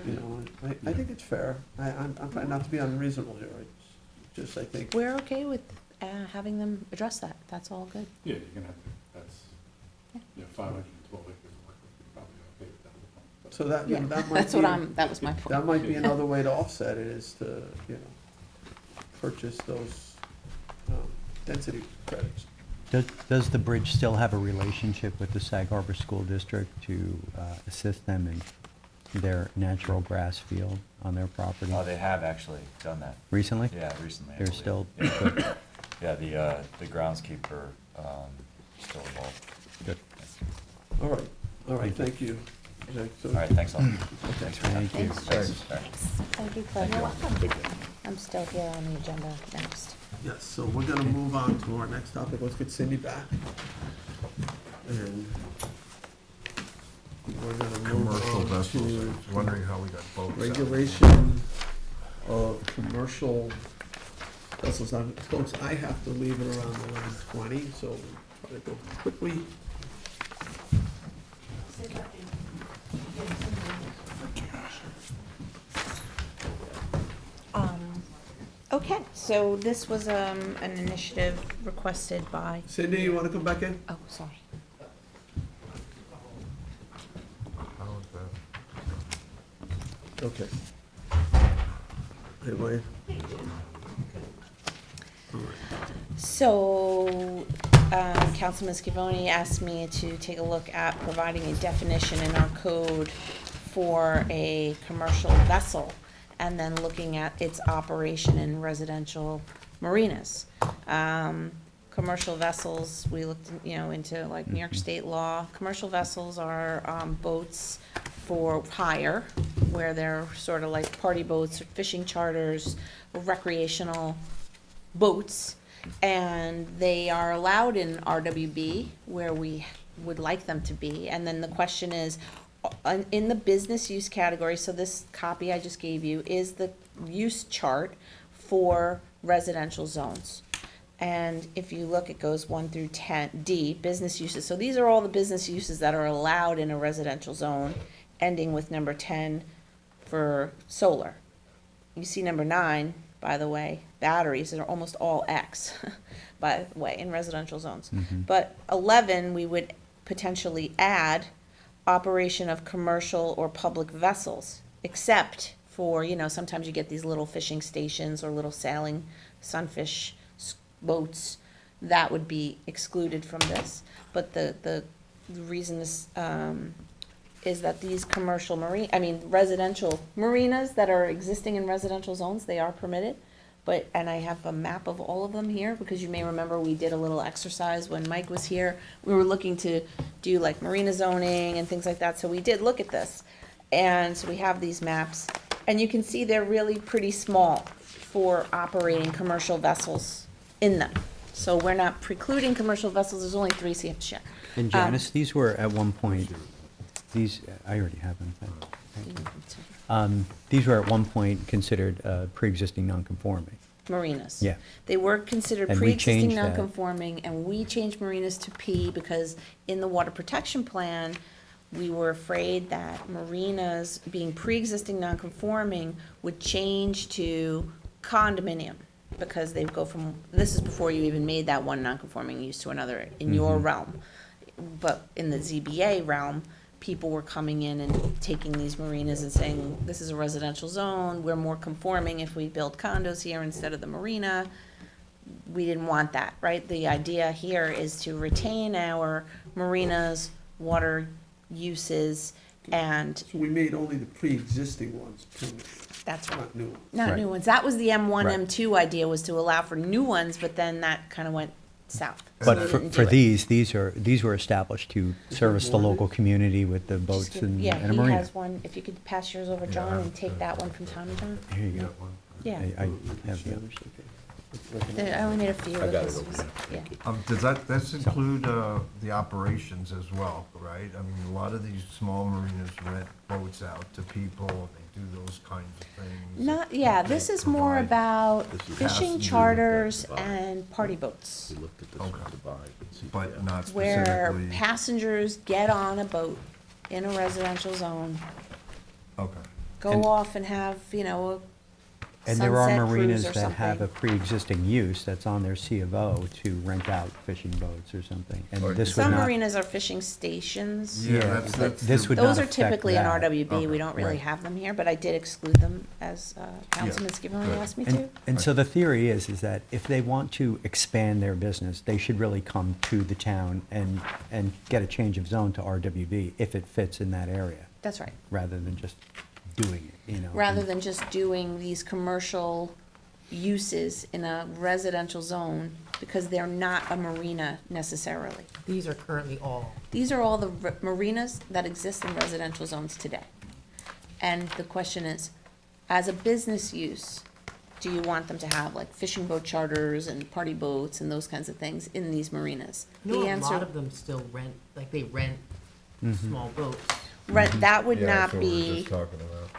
You know, I think it's fair, I'm trying not to be unreasonable here, it's just, I think, We're okay with having them address that. That's all good. Yeah, you're gonna have to, that's, 512 acres of work, you're probably okay with that. But- so that, you know, that might That's what be, that was my point. that might be another way to offset it, is to, you know, purchase those, density credits. Does the bridge still have a relationship with the Sag Harbor School District to assist them in their natural grass field on their property? Oh, they have actually done that. Recently? Yeah, recently. I They're believe. still, Yeah. good, Yeah, the groundskeeper, still involved. good. All right, thank you. Jack. So- All right, thanks all. Thanks for Thank you. Thanks. All right. Thank you, Claire. You're welcome. I'm still here on the agenda next. Yes, so we're gonna move on to our next topic, let's get Cindy back. And we're gonna Commercial move on vessels, to wondering how we got boats out. regulation of commercial vessels. Now, folks, I have to leave it around 11:20, so try to go quickly. Okay, so this was an initiative requested by, Cindy, you wanna come back in? oh, sorry. How is that? Okay. Hey, Wayne. So, Councilman Scavone asked me to take a look at providing a definition in our code for a commercial vessel, and then looking at its operation in residential marinas. Commercial vessels, we looked, into like New York State law. Commercial vessels are, boats for hire, where they're sort of like party boats, fishing charters, recreational boats. And they are allowed in RWB, where we would like them to be. And then the question is, in the business use category, so this copy I just gave you is the use chart for residential zones. And if you look, it goes 1 through 10, D, business uses. So these are all the business uses that are allowed in a residential zone, ending with number 10 for solar. You see number 9, by the way, batteries are almost all X, by the way, in residential zones. But 11, we would potentially add operation of commercial or public vessels, except for, sometimes you get these little fishing stations or little sailing sunfish boats that would be excluded from this. But the reason this, is that these commercial residential marinas that are existing in residential zones, they are permitted. But, and I have a map of all of them here, because you may remember we did a little exercise when Mike was here. We were looking to do like marina zoning and things like that, so we did look at this. And so we have these maps, and you can see they're really pretty small for operating commercial vessels in them. So we're not precluding commercial vessels, there's only 3, so you have to share. And Janice, these were at one point, I already have them. These were at one point considered pre-existing non-conforming. Marinas. Yeah. They were considered And we pre-existing changed that. non-conforming, and we changed marinas to P because in the water protection plan, we were afraid that marinas being pre-existing non-conforming would change to condominium, because they go from, this is before you even made that one non-conforming use to another in your realm. But in the ZBA realm, people were coming in and taking these marinas and saying, this is a residential zone, we're more conforming if we build condos here instead of the marina. We didn't want that, right? The idea here is to retain our marinas, water uses, and So we made only the pre-existing ones permanent, that's right. not new ones. Not new ones. That was the M1, Right. M2 idea, was to allow for new ones, but then that kind of went south. So But we for, didn't for do it. these were established to service the local community with the Just boats give- and Yeah, a he marina. has one. If you could pass yours over, John, and take that one from time to time. Here you go. Yeah. I have the others. I only made a few. I got because it over was- here. Yeah. Does this include the operations as well, right? I mean, a lot of these small marinas rent boats out to people, and they do those kinds of things. Not, yeah, this They is more provide- about This is fishing passengers charters that buy. and party boats, We looked at this one Okay. to buy, but see, But yeah. not where specifically, passengers get on a boat in a residential zone, okay. go And- off and have, you know, a And there are sunset cruise marinas or that have a something. pre-existing use that's on their C of O to rent out fishing boats or something. And Or- this would Some not, marinas are fishing stations. Yeah, yeah, that's- but that's this the- would not Those are affect typically in that. RWB, we Okay, don't really right. have them here, but I did exclude them as Councilman Skibone good. asked me to. And so the theory is that if they want to expand their business, they should really come to the town and get a change of zone to RWB if it fits in that area, That's right. rather than just doing it, you know. Rather than just doing these commercial uses in a residential zone, because they're not a marina necessarily. These are currently all. These are all the marinas that exist in residential zones today. And the question is, as a business use, do you want them to have like fishing boat charters and party boats and those kinds of things in these marinas? You know, The a answer, lot of them still rent, like they rent small boats. that would Yeah, not that's what we were be, just talking about.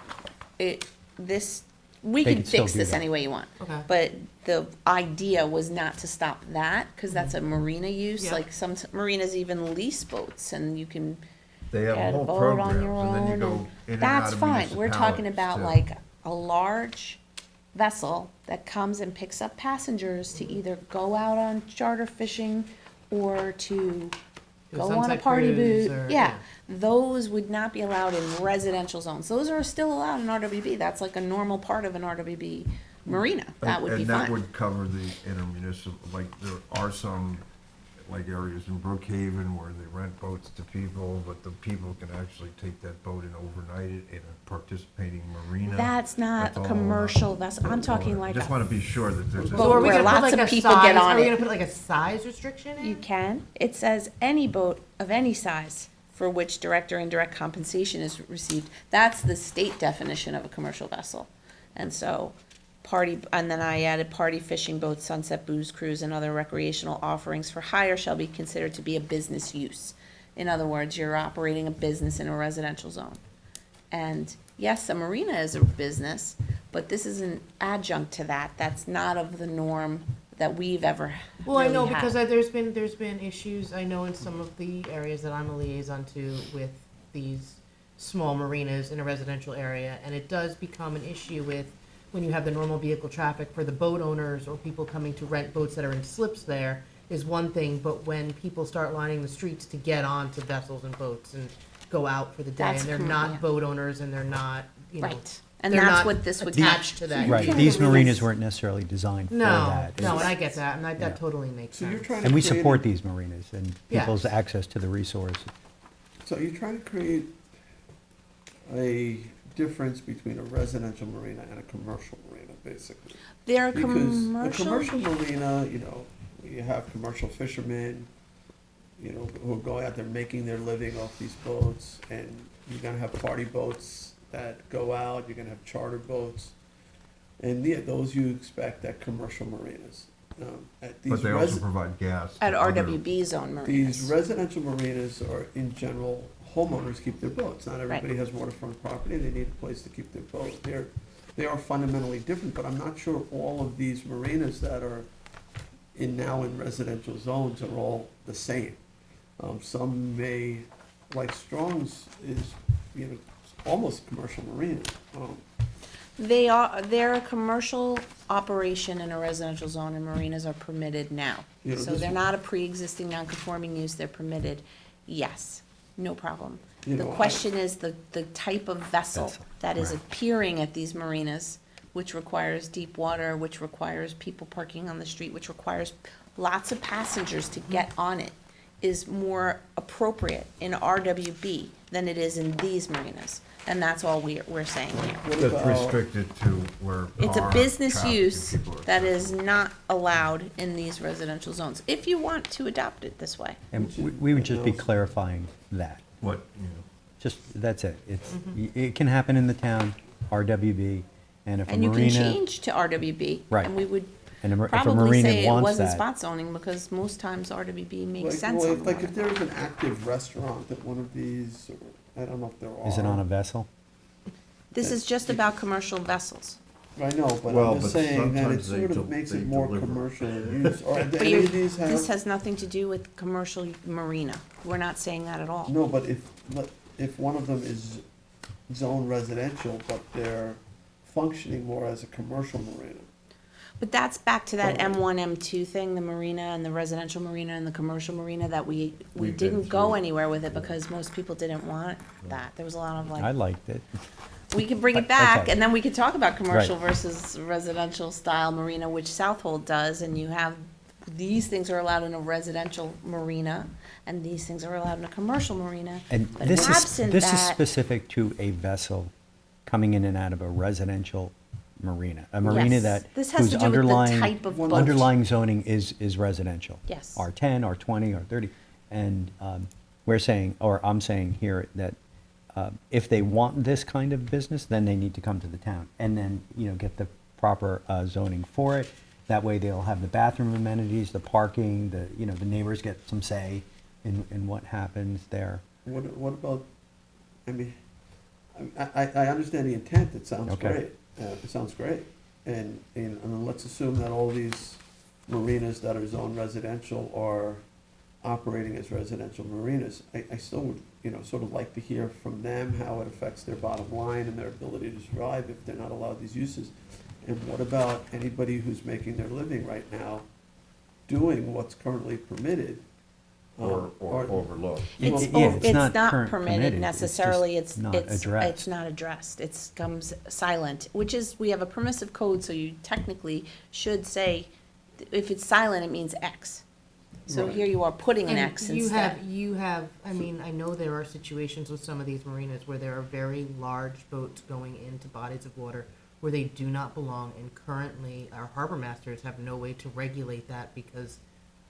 we They can could still fix do this that. any way you want. Okay. But the idea was not to stop that, because that's a marina use, Yeah. like some marinas even lease boats, and you can They have get a whole boat programs, on your and then you own, go and in and out that's of fine. We're talking municipalities, about too. like a large vessel that comes and picks up passengers to either go out on charter fishing or to Do a go on a sunset party cruise boot. or- Yeah, those would not be allowed in residential zones. Those are still allowed in RWB. That's like a normal part of an RWB marina. That would be And that fine. would cover the intermunicipal, like, there are some, like, areas in Brookhaven where they rent boats to people, but the people can actually take that boat and overnight it in a participating marina. That's not That's a all commercial vessel. I'm talking like Just a, want to be sure that there's. Boat So are we where gonna put lots like of a people size, get on are we it. gonna put like a size restriction in? you can. It says any boat of any size for which direct or indirect compensation is received. That's the state definition of a commercial vessel. And so and then I added party fishing boats, sunset booze cruise, and other recreational offerings for hire shall be considered to be a business use. In other words, you're operating a business in a residential zone. And yes, a marina is a business, but this is an adjunct to that. That's not of the norm that we've ever Well, I know really had. because there's been issues, I know in some of the areas that I'm a liaison to with these small marinas in a residential area, and it does become an issue with when you have the normal vehicle traffic for the boat owners or people coming to rent boats that are in slips there is one thing, but when people start lining the streets to get onto vessels and boats and go out for the day, and That's they're yeah. not boat owners and they're not, you know. Right. And they're that's not what this would attached to that. Right, can these release- marinas weren't necessarily designed for No, that. no, and It's- I get that, and Yeah. that totally makes So you're sense. trying to And we create support a- these marinas and Yes. people's access to the resource. So you're trying to create a difference between a residential marina and a commercial marina, basically. They're Because a commercial. commercial marina, you have commercial fishermen, who are going out there making their living off these boats, and you're gonna have party boats that go out, you're gonna have charter boats. And yeah, those you expect at commercial marinas. At these But they also resi- provide gas. At to other- RWB zone These marinas. residential marinas are, in general, homeowners keep their boats. Not everybody has waterfront property, they need a place to keep their boat. They are fundamentally different, but I'm not sure all of these marinas that are now in residential zones are all the same. Some may, like Strong's is, almost commercial marina. They're a commercial operation in a residential zone, and marinas are permitted now. Yeah, So this- they're not a pre-existing non-conforming use, they're permitted, yes, no problem. You The know, I- question is the type of vessel Vessel, that is right. appearing at these marinas, which requires deep water, which requires people parking on the street, which requires lots of passengers to get on it, is more appropriate in RWB than it is in these marinas. And that's all we're saying here. What That's about- restricted to where It's a car business traffic and use people are- that is not allowed in these residential zones, if you want to adopt it this way. And we would just be clarifying that. What, Just, that's it. It can happen in the town, RWB, and if a And you can marina. change to RWB. Right. And we would And if a Probably marina say it wants wasn't that, spot zoning, because most times RWB makes Like, sense well, on the Like, water. if there's an active restaurant at one of these, or, I don't know if there are. is it on a vessel? This is just about commercial vessels. I know, but Well, I'm just but saying that it sometimes they sort of del- makes they it more deliver. commercial in use, or do But any you're, of these have? this has nothing to do with commercial marina. We're not saying that at all. No, but if one of them is zone residential, but they're functioning more as a commercial marina. But that's back to that Oh. M1, M2 thing, the marina and the residential marina and the commercial marina, that we We've been didn't go through. anywhere with it because most people didn't want that. There was a lot of I like, liked it. we could bring it back Okay. and then we could talk about commercial Right. versus residential style marina, which Southold does, and you have, these things are allowed in a residential marina and these things are allowed in a commercial marina. And But this is, absent this is that- specific to a vessel coming in and out of a residential marina. A marina Yes. that, This has whose to do with the underlying, type of boat. underlying zoning is residential. Yes. R10, R20, R30. And we're saying, or I'm saying here that if they want this kind of business, then they need to come to the town and then, get the proper zoning for it. That way they'll have the bathroom amenities, the parking, the neighbors get some say in what happens there. What about, I mean, I understand the intent, it sounds Okay. great, it sounds great. And let's assume that all these marinas that are zone residential are operating as residential marinas. I still would, sort of like to hear from them how it affects their bottom line and their ability to survive if they're not allowed these uses. And what about anybody who's making their living right now doing what's currently permitted? Or overlooked. It's, Yeah, it's it's not not current permitted, permitted it's necessarily, just it's, not it's, addressed. it's not addressed, it comes silent, which is, we have a permissive code, so you technically should say, if it's silent, it means X. So Right. here you are putting an And X you instead. have, I mean, I know there are situations with some of these marinas where there are very large boats going into bodies of water where they do not belong, and currently our harbor masters have no way to regulate that because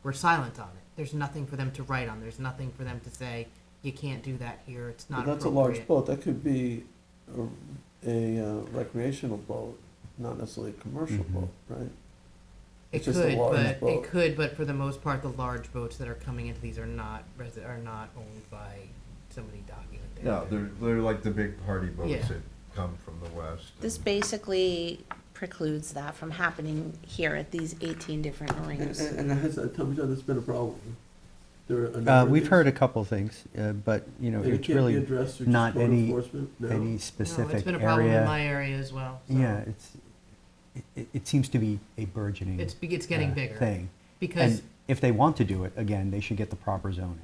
we're silent on it. There's nothing for them to write on, there's nothing for them to say, you can't do that here, it's not But that's a appropriate. large boat, that could be a recreational boat, not necessarily a commercial Mhm. boat, right? It It's just a could, large but, boat. it could, but for the most part, the large boats that are coming into these are not are not owned by somebody docking it there. No, they're like the big party boats Yeah. that come from the west. This basically precludes that from happening here at these 18 different marinas. And tell me, John, that's been a problem? There are a number of We've these? heard a couple things, but, And it it's can't be really addressed through just not code any, enforcement? No? any No, specific it's been a problem in area. my area as well. so Yeah, it seems to be a burgeoning. It's getting bigger. Thing. Because And if they want to do it, again, they should get the proper zoning.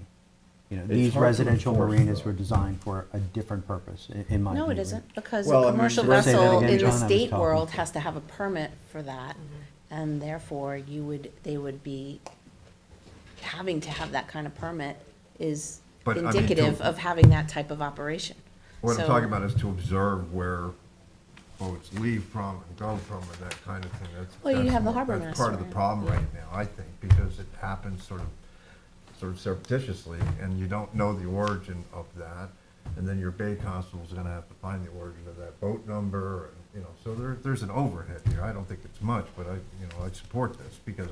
It's These hard to residential enforce, marinas though. were designed for a different purpose, in my view. No, it isn't, because Well, I a mean, commercial Say that vessel again, in John, the I was state talking. world has to have a permit for that, and therefore they would be, having to have that kind of permit is But, I mean, indicative to- of having that type of operation. What I'm So- talking about is to observe where boats leave from and go from and that kind of thing. Well, you that's have the more- harbor That's part of the master, problem right now, I think, because it happens sort of surreptitiously, and you don't know the origin of that. And then your bay constable's gonna have to find the origin of that boat number, and, so there's an overhead here. I don't think it's much, but I support this, because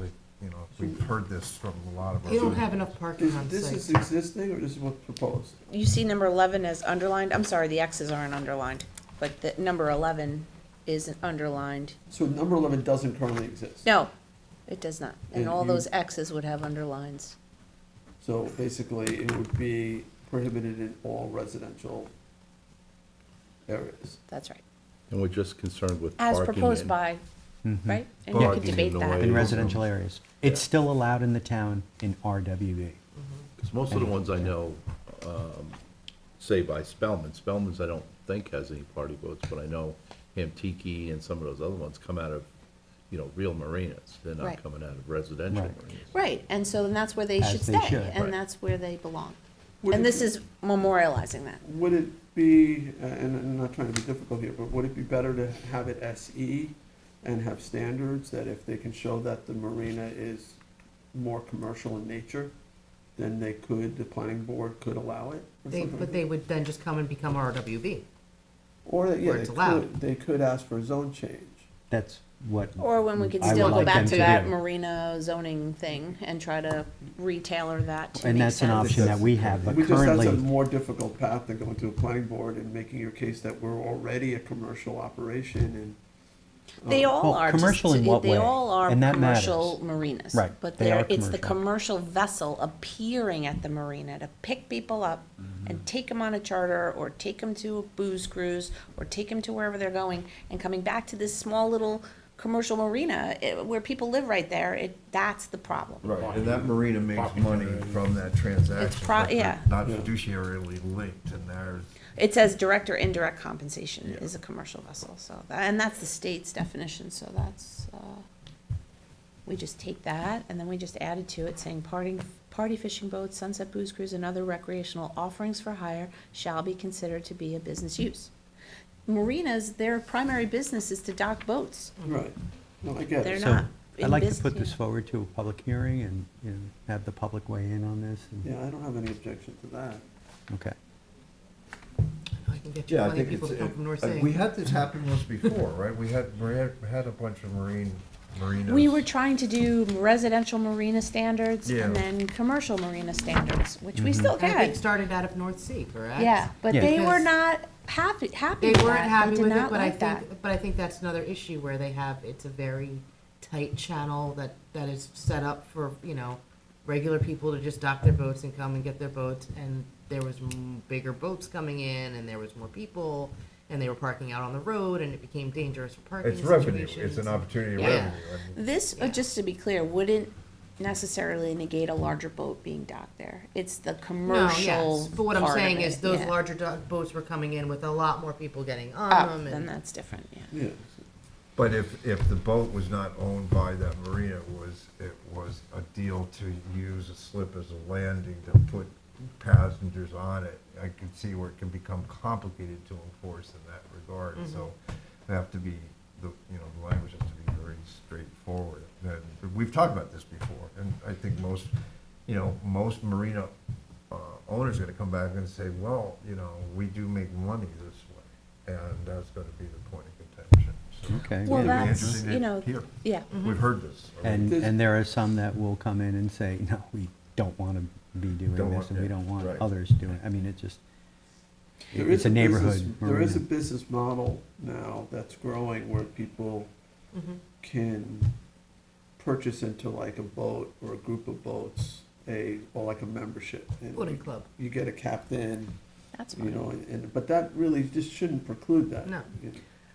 we've heard this from a lot of our. you don't have enough parking on This is site. existing, or this is what's proposed? You see number 11 as underlined, I'm sorry, the X's aren't underlined, but the number 11 is underlined. So number 11 doesn't currently exist? No, it does not, and And all you- those X's would have underlines. So basically, it would be prohibited in all residential areas. That's right. And we're just concerned with As parking proposed and- by, Mhm. right? And you could Parking in debate the that. way. In residential areas. It's still allowed in the town in RWB. Because most of the ones I know, say by Spellman's I don't think has any party boats, but I know Hamtiki and some of those other ones come out of, real marinas. They're not Right. coming out of residential Right. marinas. Right, and so then that's where they As should they stay, should. and Right. that's where they belong. Would And it this be- is memorializing that. Would it be, and I'm not trying to be difficult here, but would it be better to have it SE and have standards that if they can show that the marina is more commercial in nature, then the planning board could allow it? Or something like But they that? would then just come and become RWB. Or, yeah, where it's allowed. they could ask for a zone change. That's what. Or when we could I would still go like back them to that do. marina zoning thing and try to retailer that to And make that's an sense. option that we have, but We just, that's a currently, more difficult path than going to a planning board and making your case that we're already a commercial operation and. They all Well, are. commercial in what They way? all are And that commercial matters. marinas. Right, But they are it's the commercial. commercial vessel appearing at the marina to pick people up Mm-hmm. and take them on a charter, or take them to a booze cruise, or take them to wherever they're going, and coming back to this small little commercial marina where people live right there, that's the problem. Right, and that marina makes money from that transaction. but they're yeah. Not Yeah. fiduciarily linked, and there's, It says direct or indirect compensation Yeah. is a commercial vessel, so, and that's the state's definition, so that's, we just take that, and then we just added to it saying party fishing boats, sunset booze cruise, and other recreational offerings for hire shall be considered to be a business use. Marinas, their primary business is to dock boats. Right, no, I get They're it. so not I'd in like to business, put this yeah. forward to a public hearing and, have the public weigh in on this. and- Yeah, I don't have any objection to that. Okay. I can get you yeah, I plenty of think people it's, to come from North we Sea. had this happen once before, right? We had a bunch of marinas. We were trying to do residential marina standards Yeah. and then commercial marina standards, which we Mhm. still I think had. started out of North Sea, correct? Yeah, but Yeah. they were Because not happy They with weren't that. happy They did with it, not but I like that. think, that's another issue where they have, it's a very tight channel that is set up for, regular people to just dock their boats and come and get their boats, and there was bigger boats coming in, and there was more people, and they were parking out on the road, and it became dangerous for parking It's situations. revenue, it's an opportunity of Yeah. revenue. and- This, Yeah. just to be clear, wouldn't necessarily negate a larger boat being docked there. It's the No, commercial yes, but what I'm part of saying is it, those yeah. larger boats were coming in with a lot more people getting on Oh, them, then and that's different, yeah. Yeah, But if the boat was not owned by that marina, it was a deal to use a slip as a landing to put passengers on it, I could see where it can become complicated to enforce in that regard. So they have to be, the language has to be very straightforward. And we've talked about this before, and I think most marina owners are gonna come back and say, well, we do make money this way, and that's gonna be the point of contention. So Okay. Well, it'll be that's, interesting to hear. yeah. We've heard this. And, There's- and there are some that will come in and say, no, we don't want to be doing Don't this, want- and we yeah, don't want right. others doing, I mean, it just, There it's is a business- neighborhood There is a marina. business model now that's growing where people can purchase into like a boat or a group of boats, or like a membership. And boating club. You get a captain, That's fine. but that really just shouldn't preclude that. No.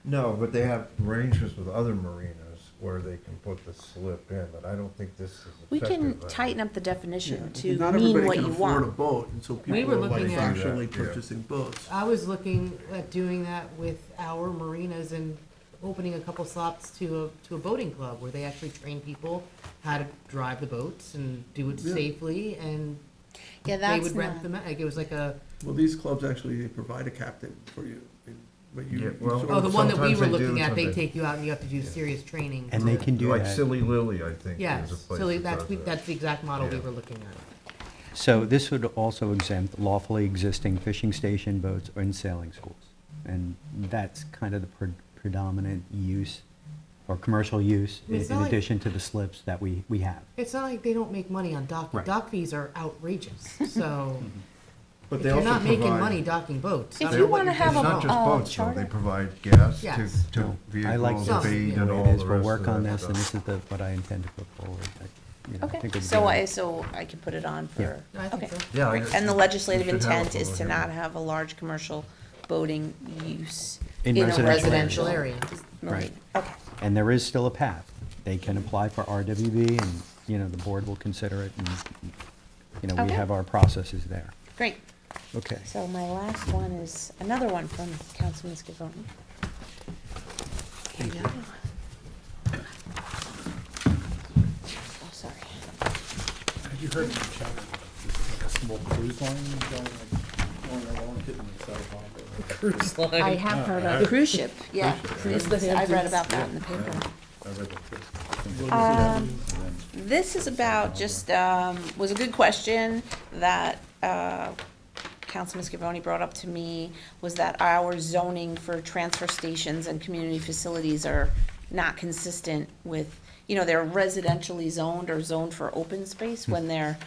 No, but they have arrangements with other marinas where they can put the slip in, but I don't think this is We effective. can tighten up the Yeah, definition because to not mean everybody what can you afford a want. boat, and so We people were are like looking at- factually Yeah. purchasing boats. I was looking at doing that with our marinas and opening a couple slots to a boating club where they actually train people how to drive the boats and do it Yeah. safely, and Yeah, they that's would rent not, them out. Like, it was like a, Well, these clubs actually, they provide a captain for you, but Yeah, you well- sort oh, of- the one that we Sometimes were they do, looking at, they sometimes- take you out and you have to do serious training. And they can do Like that. Silly Lily, I think, Yes, is a place so that that's, does that. that's the exact model we Yeah. were looking at. So this would also exempt lawfully existing fishing station boats and sailing schools. And that's kind of the predominant use, or commercial use, I mean, it's in not like- addition to the slips that we have. It's not like they don't make money on docking. Right. Dock fees are outrageous, so But if they you're also not making provide- money docking boats. If I you don't know what wanna you're have doing It's a- not wrong. just boats, though, charter. they provide gas Yes. to I like vehicles, this, feed, the and way all it is. the We'll rest work of on that this, and stuff. this is what I intend to put forward. I think okay, it'd be so good. so I can put it on Yeah. for, I think okay. so. Yeah, I- And the legislative we should have intent a is to public not hearing. have a large commercial boating use In in a residential Residential residential area. marina. Right. Okay, And there is still a path. They can apply for RWB, and, the board will consider it, and, we Okay. have our processes there. great. Okay. So my last one is another one from Councilman Scavone. Here you go. Oh, sorry. Have you heard of China? Like a small cruise line going along, hitting the south harbor? Cruise line. I have heard of cruise ship, yeah. I read about that in the paper. I read that too. Um, This is about just, was a good question that Councilman Scavone brought up to me, was that our zoning for transfer stations and community facilities are not consistent with, they're residentially zoned or zoned for open space when they're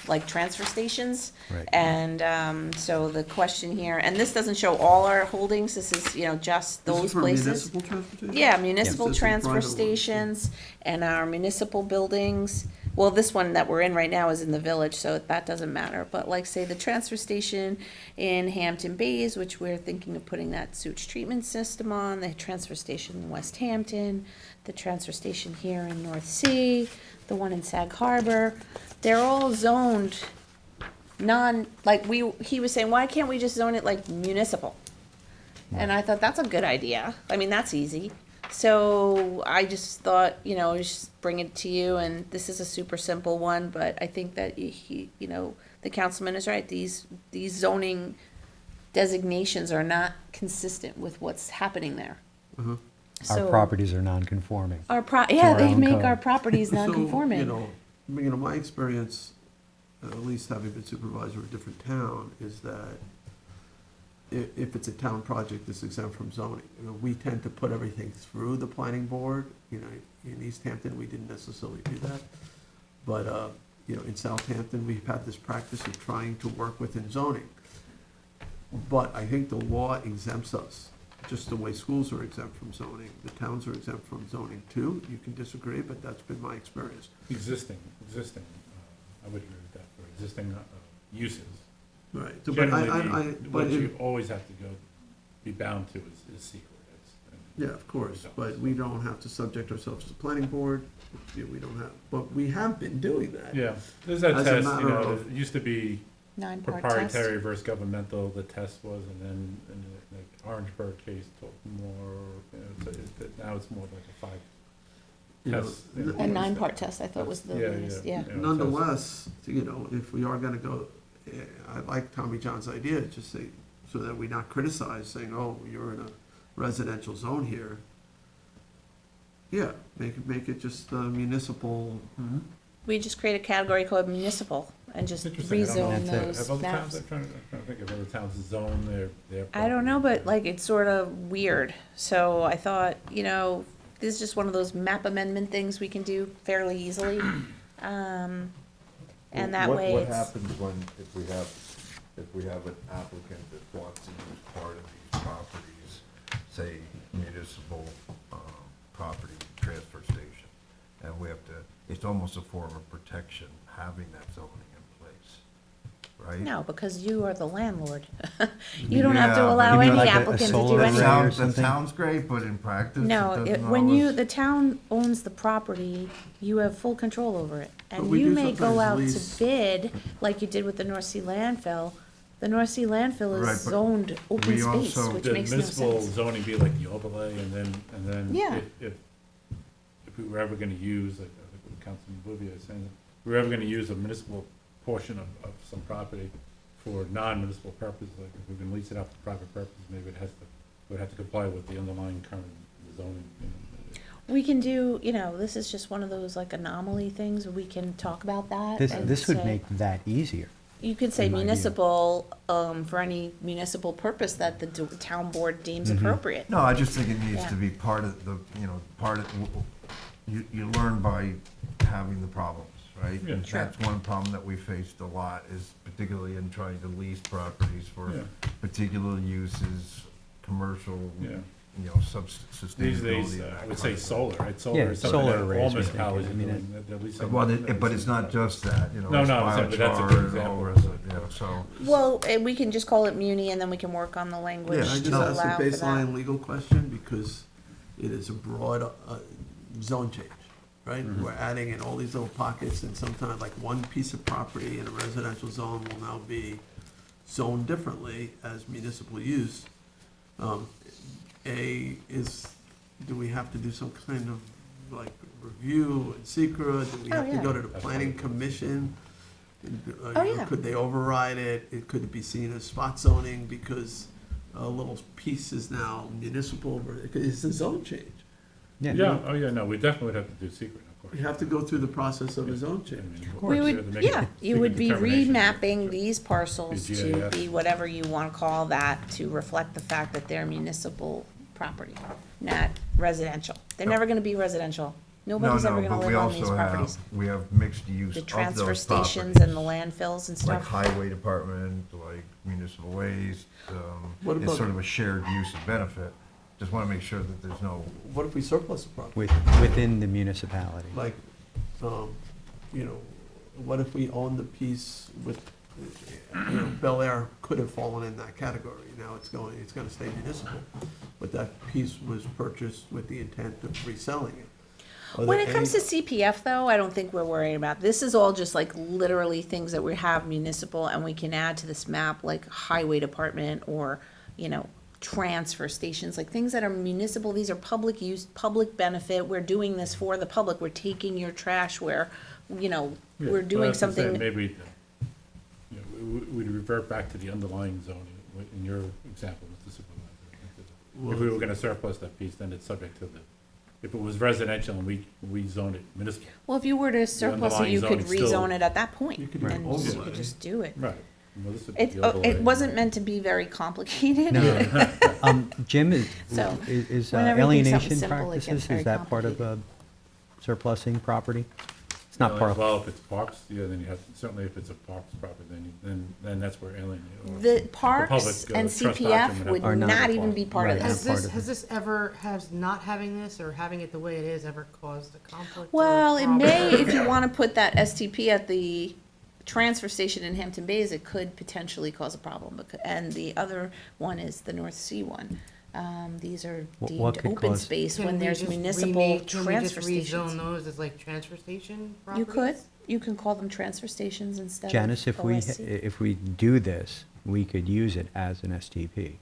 like transfer stations. Right. And so the question here, and this doesn't show all our holdings, this is, just This is those for places. municipal transportation? Yeah, municipal This is transfer private ones, yeah. stations and our municipal buildings. Well, this one that we're in right now is in the village, so that doesn't matter. But like, say, the transfer station in Hampton Bays, which we're thinking of putting that sewage treatment system on, the transfer station in West Hampton, the transfer station here in North Sea, the one in Sag Harbor, they're all zoned he was saying, why can't we just zone it like municipal? And I thought, that's a good idea. I mean, that's easy. So I just thought, just bring it to you, and this is a super simple one, but I think that the councilman is right. These zoning designations are not consistent with what's happening there. Uh-huh. Our So properties are non-conforming. our our they own make code. our properties So, non-conforming. My experience, at least having been supervisor of a different town, is that if it's a town project that's exempt from zoning, we tend to put everything through the planning board. In East Hampton, we didn't necessarily do that. But, in Southampton, we've had this practice of trying to work within zoning. But I think the law exempts us, just the way schools are exempt from zoning. The towns are exempt from zoning too. You can disagree, but that's been my experience. Existing, I would agree with that, for existing uses. Right. So, but Generally, but what you always have to be bound to is secret. yeah, of course, but we don't have to subject ourselves to the planning board. We don't have, but we have been doing that. Yeah, there's that As a test, matter of- it used to be 9-part test. proprietary versus governmental, the test was, and then in the Orangeburg case took more, now it's more like a 5 You know, test. th- A 9-part test, I thought was the Yeah, latest, yeah. yeah. Nonetheless, if we are gonna go, I like Tommy John's idea, just say, so that we not criticize, saying, oh, you're in a residential zone here. Yeah, make it just municipal. We just create a category called municipal and just Interesting, I don't know. rezone That's it. those Have other towns, maps. I'm trying to think of other towns zone their. I don't know, but like, it's sort of weird. So I thought, this is just one of those map amendment things we can do fairly easily. And that way What it's, happens if we have an applicant that wants to use part of these properties, say municipal, property transfer station, and we have to, it's almost a form of protection having that zoning in place, right? no, because you are the landlord. You don't have to Yeah, allow but any like a applicant to do solar anything. array or That something? sounds great, but in practice, it No, doesn't when always. the town owns the property, you have full control over it. But And we you do may go sometimes out to lease- bid, like you did with the North Sea landfill. The North Sea landfill Right, is but zoned open we space, also- which The makes no municipal sense. zoning be like the overlay, and then Yeah. if we were ever gonna use, like, I think what Councilman Bouvier is saying, if we were ever gonna use a municipal portion of some property for non-municipal purposes, like if we can lease it out for private purposes, maybe it would have to comply with the underlying current zoning, We can do, this is just one of those like anomaly things, we can talk about that. and This would say- make that easier. You could say in my view. municipal, for any municipal purpose that the town board deems Mhm. appropriate. No, I just think it needs Yeah. to be part of the, part of, you learn by having the problems, right? Yeah. And Sure. that's one problem that we faced a lot, is particularly in trying to lease properties for Yeah. particular uses, commercial, Yeah. sustainability. These days, and I that would kind say of solar, right? Yeah, Solar is something solar that arrays all are municipalities are thinking. I mean, doing, they're leasing. thing. Well, but it's not just that, No, it's no, I'm saying, but that's a good biochar and example. all the rest of it, so. Well, we can just call it muni and then we can work on the language Yeah, I to just allow asked for a that. baseline legal question because it is a broad zone change, right? We're adding in all these little pockets, and sometimes like one piece of property in a residential zone will now be zoned differently as municipal use. Do we have to do some kind of like review and secret? Do we Oh, have to yeah. go to the planning commission? Oh, yeah. Could they override it? Could it be seen as spot zoning because a little piece is now municipal? It's a zone change. Yeah, oh, yeah, no, we definitely would have to do secret, of course. You have to go through the process of a zone I change. mean, of We course, you have would, to make yeah, a you would be determination. remapping these parcels Be to GIS. be whatever you want to call that, to reflect the fact that they're municipal property, not residential. They're never gonna be residential. Nobody's ever gonna but we live on these also properties. we have mixed use The of transfer those stations and the properties. landfills and Like stuff. highway department, like municipal waste, What it's about- sort of a shared use and benefit. Just wanna make sure that there's no, What if we surplus the property? Within the municipality. Like, you know, what if we own the piece with, you know, Bel Air could have fallen in that category. Now it's gonna stay municipal. But that piece was purchased with the intent of reselling it. Are When there it comes to any- CPF though, I don't think we're worried about, this is all just like literally things that we have municipal and we can add to this map, like highway department or, you know, transfer stations, like things that are municipal, these are public use, public benefit, we're doing this for the public, we're taking your trash where, you know, Yeah, we're but doing that's what I'm saying, something. Maybe, you know, we'd revert back to the underlying zoning, in your example, Mr. Supervisor. If we were gonna surplus that piece, then it's subject to the, if it was residential and we zoned it municipal. Well, if you were to surplus it, underlying you could zoning still- rezone it at that point, You could and do you overlay. could just do it. Right. Well, this would be It, the overlay. it wasn't meant to be very complicated. No. Jim, is So, is whenever you think something alienation simple, it gets practices, very is that part of surplusing property? It's not part of, Well, if it's parks, yeah, then you have, certainly if it's a parks property, then that's where alien. or The parks public, and trust CPF doctrine would Are not not a even part. be part of Right. this. Has this ever, has not having this or having it the way it is ever caused a conflict? or Well, it may, problem? if you wanna put that STP at the transfer station in Hampton Bays, it could potentially cause a problem. And the other one is the North Sea one. These are What deemed could open cause- space Can when we there's just municipal rename- can we transfer just rezone stations. those as like transfer station You properties? you can call them transfer stations instead of Janice, if OSC. we do this, we could use it as an STP,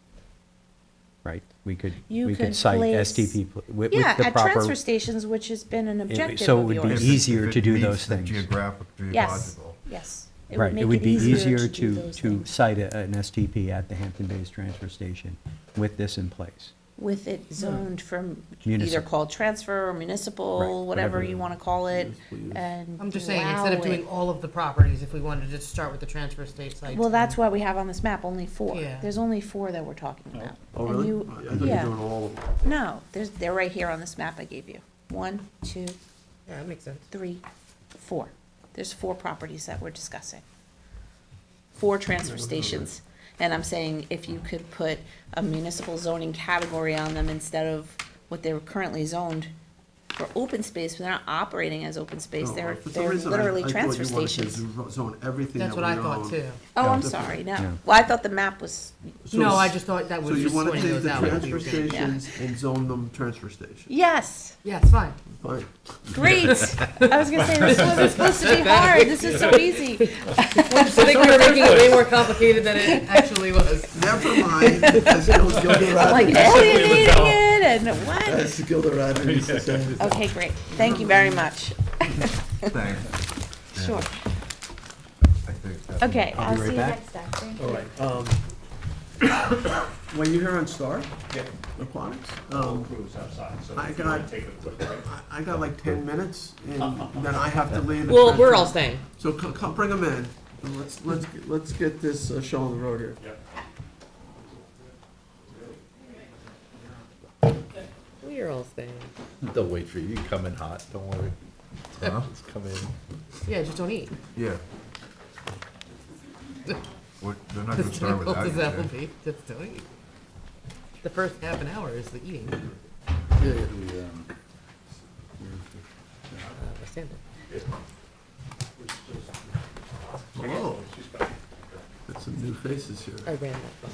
right? We could You could cite place- STP with Yeah, the at proper. transfer stations, which has been an objective so it of would be yours. easier if to it do meets those the things. geographic, Yes, geological. yes. Right, it would be easier do to those things. cite an STP at the Hampton Bays transfer station with this in place. With it zoned from either Municipal. called transfer or Right, municipal, whatever. whatever you wanna call it, Municipal use. and I'm just saying, instead of allow doing it. all of the properties, if we wanted to just start with the transfer state sites. Well, that's and- why we have on this map only 4. Yeah. There's only 4 that we're talking about. Oh, And really? you- I thought you were yeah. doing all of them. No, they're right here on this map I gave you. 1, 2, Yeah, that makes sense. 3, 4. There's 4 properties that we're discussing. 4 transfer stations. And I'm saying if you could put a municipal zoning category on them instead of what they're currently zoned for open space, but they're not operating as open space, No, they're, for some they're reason, literally I thought transfer you wanted to stations. zone everything that That's we what I thought own. too. Oh, I'm Yeah. sorry, Yeah. no. Well, I thought the map was, So No, s- I just thought that So was you just want to pointing take those the out. like we transfer were gonna- stations and zone them transfer stations? yes, Yeah, it's fine. Fine. great. I was gonna say, this wasn't supposed to be hard, this is so easy. I think we were making it way more complicated than it actually was. Never mind. As Gilda I'm like Radner alienating it and what? as Gilda Radner used to say. Okay, great. Thank you very much. Thanks. Yeah, Sure. I think that- Okay, I'll I'll be see right you back. next time. Thank All you. right, when you're here on Star Aquatics, I got like 10 minutes and then I have to leave. Well, we're all staying. So come, bring them in. And let's get this show on the road here. We are all staying. They'll wait for you. You can come in hot, don't worry. Huh? Just come in. Yeah, just don't eat. Yeah. What, they're not gonna As start difficult without as that will you. be, just don't eat. The first half an hour is the eating. Yeah, Stand up. Hello. Got some new faces here. I ran that by.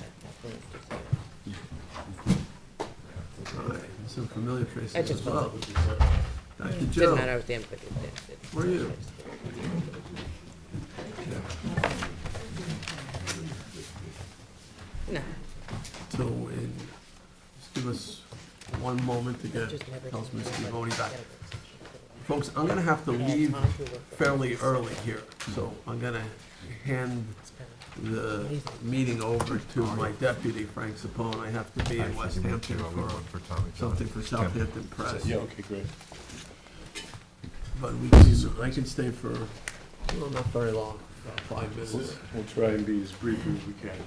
All right, and some familiar faces I just as well. felt Dr. Didn't Joe, matter, I was damn good. where are you? No. So, just give us one moment to get Just never- Councilman Scavone back. Folks, I'm gonna have to leave fairly early here, so I'm gonna hand the meeting over to my deputy, Frank Sapone. I have to be in West Hampton for something for Southampton Press. Yeah, okay, great. But I can stay for, well, not very long, about 5 minutes. We'll try and be as brief as we can.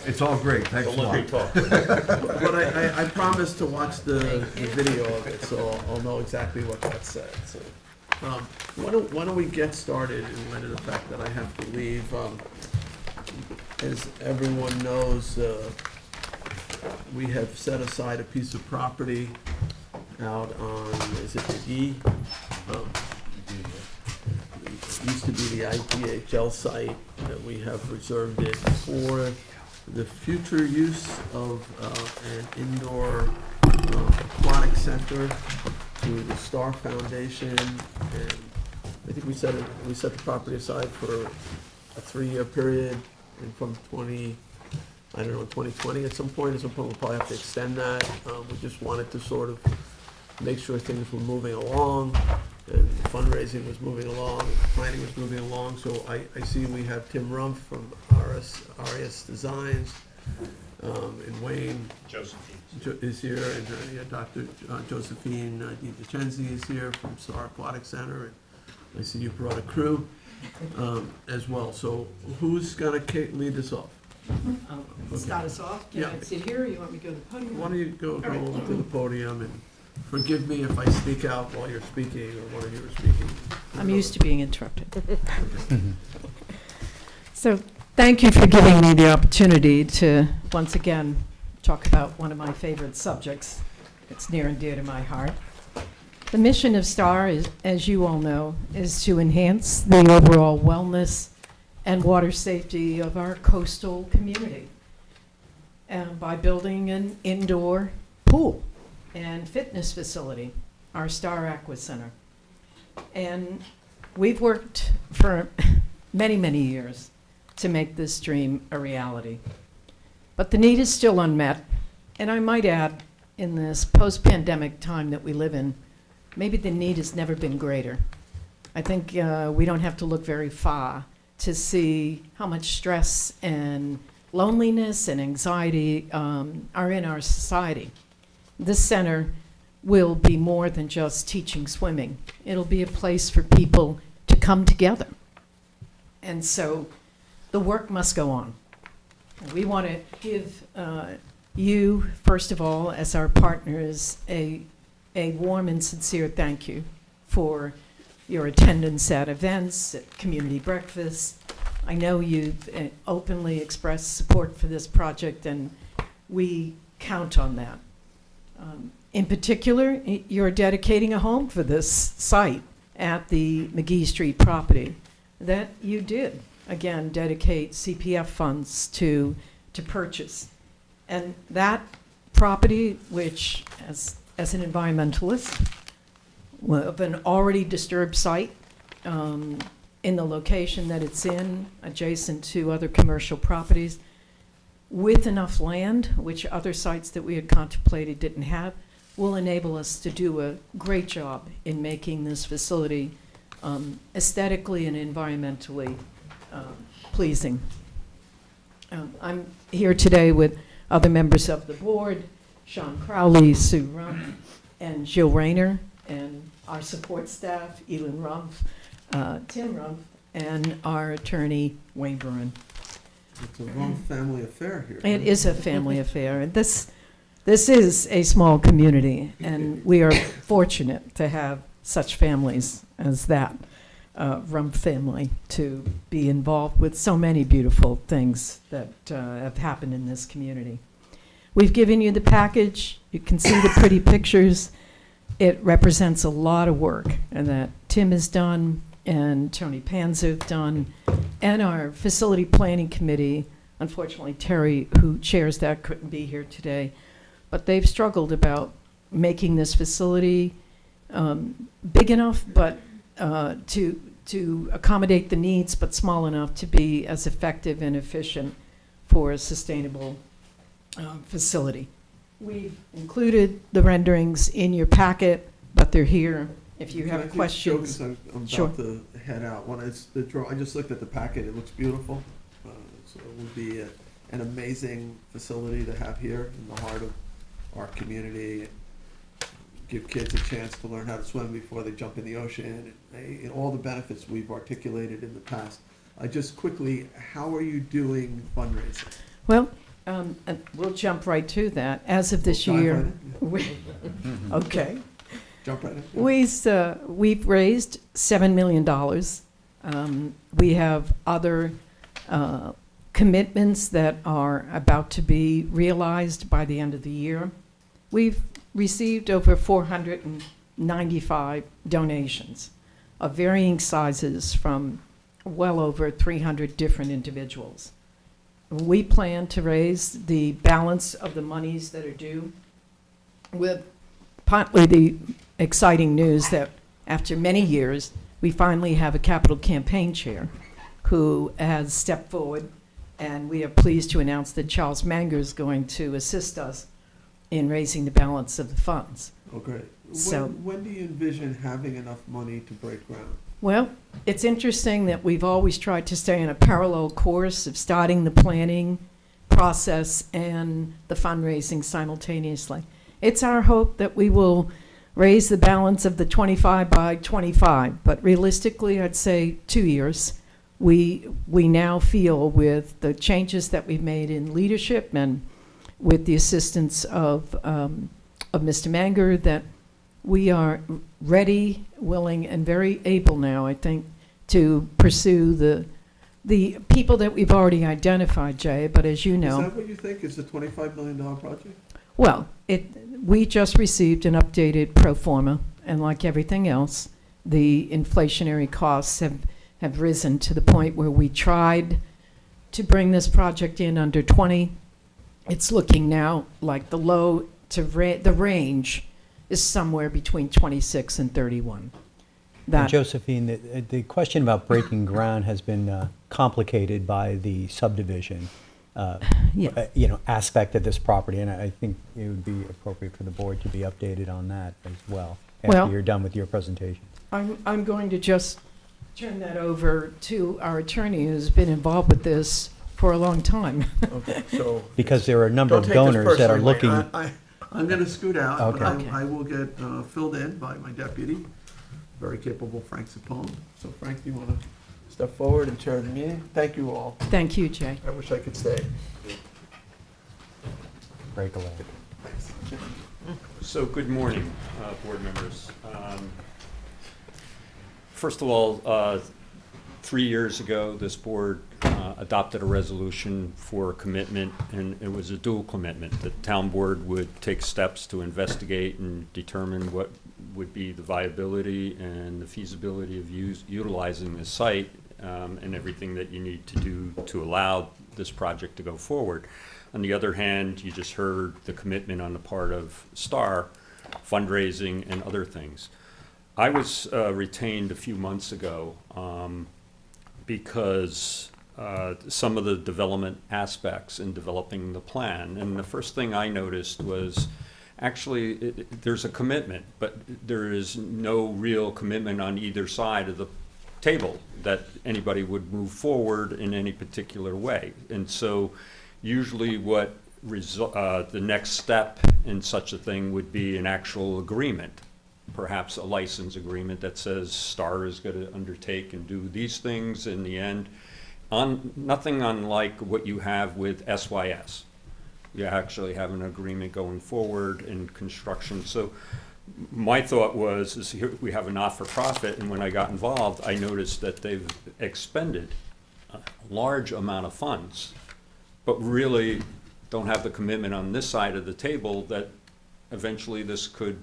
It's all great, thanks a lot. But I promised to watch the video of it, so I'll know exactly what got said, so. Why don't we get started in light of the fact that I have to leave? As everyone knows, we have set aside a piece of property out on, is it McGee? It used to be the IPHL site that we have reserved it for the future use of an indoor aquatic center through the Star Foundation. And I think we set the property aside for a 3-year period, and from 2020 at some point we'll probably have to extend that. We just wanted to sort of make sure things were moving along, and fundraising was moving along, planning was moving along. So I see we have Tim Rumpf from RS Designs, and Wayne is here, and Dr. Josephine DiVincenzi is here from Star Aquatic Center, and I see you brought a crew as well. So who's gonna lead this off? Start us off. Can I Yeah. sit here, or you want me to go to the podium? Why don't you go over to the podium, and forgive me if I speak out while you're speaking, or one of you are speaking. I'm used to being interrupted. So, thank you for giving me the opportunity to, once again, talk about one of my favorite subjects. It's near and dear to my heart. The mission of STAR, is, as you all know, is to enhance the overall wellness and water safety of our coastal community by building an indoor pool and fitness facility, our Star Aqua Center. And we've worked for many, many years to make this dream a reality. But the need is still unmet, and I might add, in this post-pandemic time that we live in, maybe the need has never been greater. I think we don't have to look very far to see how much stress and loneliness and anxiety are in our society. This center will be more than just teaching swimming. It'll be a place for people to come together. And so the work must go on. We want to give you, first of all, as our partners, a warm and sincere thank you for your attendance at events, at community breakfasts. I know you've openly expressed support for this project, and we count on that. In particular, you're dedicating a home for this site at the McGee Street property that you did, again, dedicate CPF funds to purchase. And that property, which, as an environmentalist, of an already disturbed site, in the location that it's in, adjacent to other commercial properties, with enough land, which other sites that we had contemplated didn't have, will enable us to do a great job in making this facility aesthetically and environmentally pleasing. I'm here today with other members of the board, Sean Crowley, Sue Rumpf, and Jill Rayner, and our support staff, Elin Rumpf, Tim Rumpf, and our attorney, Wayne Bruin. It's a wrong family affair here. It is a family affair, and this is a small community, and we are fortunate to have such families as that Rumpf family to be involved with so many beautiful things that have happened in this community. We've given you the package. You can see the pretty pictures. It represents a lot of work and that Tim has done and Tony Panzer have done, and our facility planning committee. Unfortunately, Terry, who chairs that, couldn't be here today, but they've struggled about making this facility big enough, but to accommodate the needs, but small enough to be as effective and efficient for a sustainable facility. We've included the renderings in your packet, but they're here if you have questions. I'm Sure. about to head out. When I just looked at the packet, it looks beautiful. So it would be an amazing facility to have here in the heart of our community. give kids a chance to learn how to swim before they jump in the ocean, and all the benefits we've articulated in the past. Just quickly, how are you doing fundraising? Well, and we'll jump right to that. As of this Dive right year, in? we- okay. Jump right in? We've raised $7 million. We have other commitments that are about to be realized by the end of the year. We've received over 495 donations of varying sizes from well over 300 different individuals. We plan to raise the balance of the monies that are due, with partly the exciting news that after many years, we finally have a capital campaign chair who has stepped forward, and we are pleased to announce that Charles Manger is going to assist us in raising the balance of the funds. Oh, great. So- When do you envision having enough money to break ground? Well, it's interesting that we've always tried to stay on a parallel course of starting the planning process and the fundraising simultaneously. It's our hope that we will raise the balance of the 25 by 25, but realistically, I'd say 2 years. We now feel, with the changes that we've made in leadership and with the assistance of Mr. Manger, that we are ready, willing, and very able now, I think, to pursue the people that we've already identified, Jay. But as you know, Is that what you think is a $25 million project? well, we just received an updated pro forma, and like everything else, the inflationary costs have risen to the point where we tried to bring this project in under 20. It's looking now like the the range is somewhere between 26 and 31. And That, Josephine, the question about breaking ground has been complicated by the subdivision, yeah. Aspect of this property, and I think it would be appropriate for the board to be updated on that as well, Well- after you're done with your presentation. I'm going to just turn that over to our attorney, who's been involved with this for a long time. Okay, so. Because there are a number Don't of take this donors that are personally, looking. Wayne. I'm going to scoot out, but Okay. I will get filled in by my deputy, very capable Frank Sapone. So Frank, do you want to step forward and chair the meeting? Thank you all. Thank you, Jay. I wish I could stay. Break a leg. So, good morning, board members. First of all, 3 years ago, this board adopted a resolution for a commitment, and it was a dual commitment. The town board would take steps to investigate and determine what would be the viability and the feasibility of utilizing the site, and everything that you need to do to allow this project to go forward. On the other hand, you just heard the commitment on the part of STAR, fundraising and other things. I was retained a few months ago because some of the development aspects in developing the plan. And the first thing I noticed was, actually, there's a commitment, but there is no real commitment on either side of the table that anybody would move forward in any particular way. And so usually what the next step in such a thing would be an actual agreement, perhaps a license agreement that says STAR is going to undertake and do these things in the end. Nothing unlike what you have with SYS. You actually have an agreement going forward in construction. So my thought was, is here we have a not-for-profit, and when I got involved, I noticed that they've expended a large amount of funds, but really don't have the commitment on this side of the table that eventually this could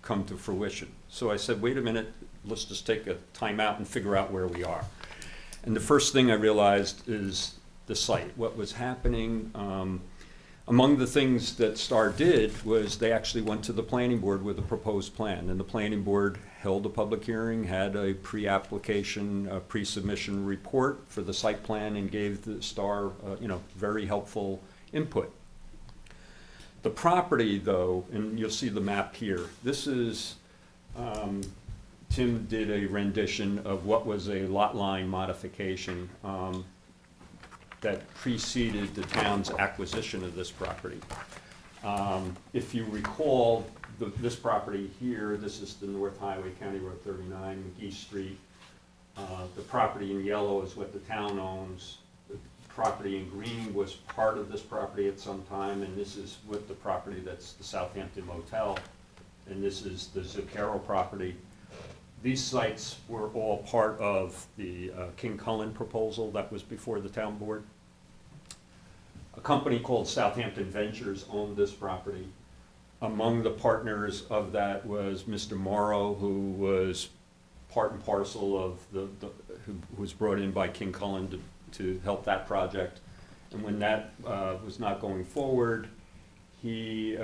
come to fruition. So I said, wait a minute, let's just take a time out and figure out where we are. And the first thing I realized is the site. What was happening, among the things that STAR did was they actually went to the planning board with a proposed plan, and the planning board held a public hearing, had a pre-application, pre-submission report for the site plan, and gave the STAR, very helpful input. The property, though, and you'll see the map here, this is, Tim did a rendition of what was a lot line modification that preceded the town's acquisition of this property. If you recall, this property here, this is the North Highway, County Road 39, McGee Street. The property in yellow is what the town owns. The property in green was part of this property at some time, and this is what the property that's the Southampton Motel, and this is the Zucchero property. These sites were all part of the King Cullen proposal that was before the town board. A company called Southampton Ventures owned this property. Among the partners of that was Mr. Morrow, who was part and parcel of who was brought in by King Cullen to help that project. And when that was not going forward, he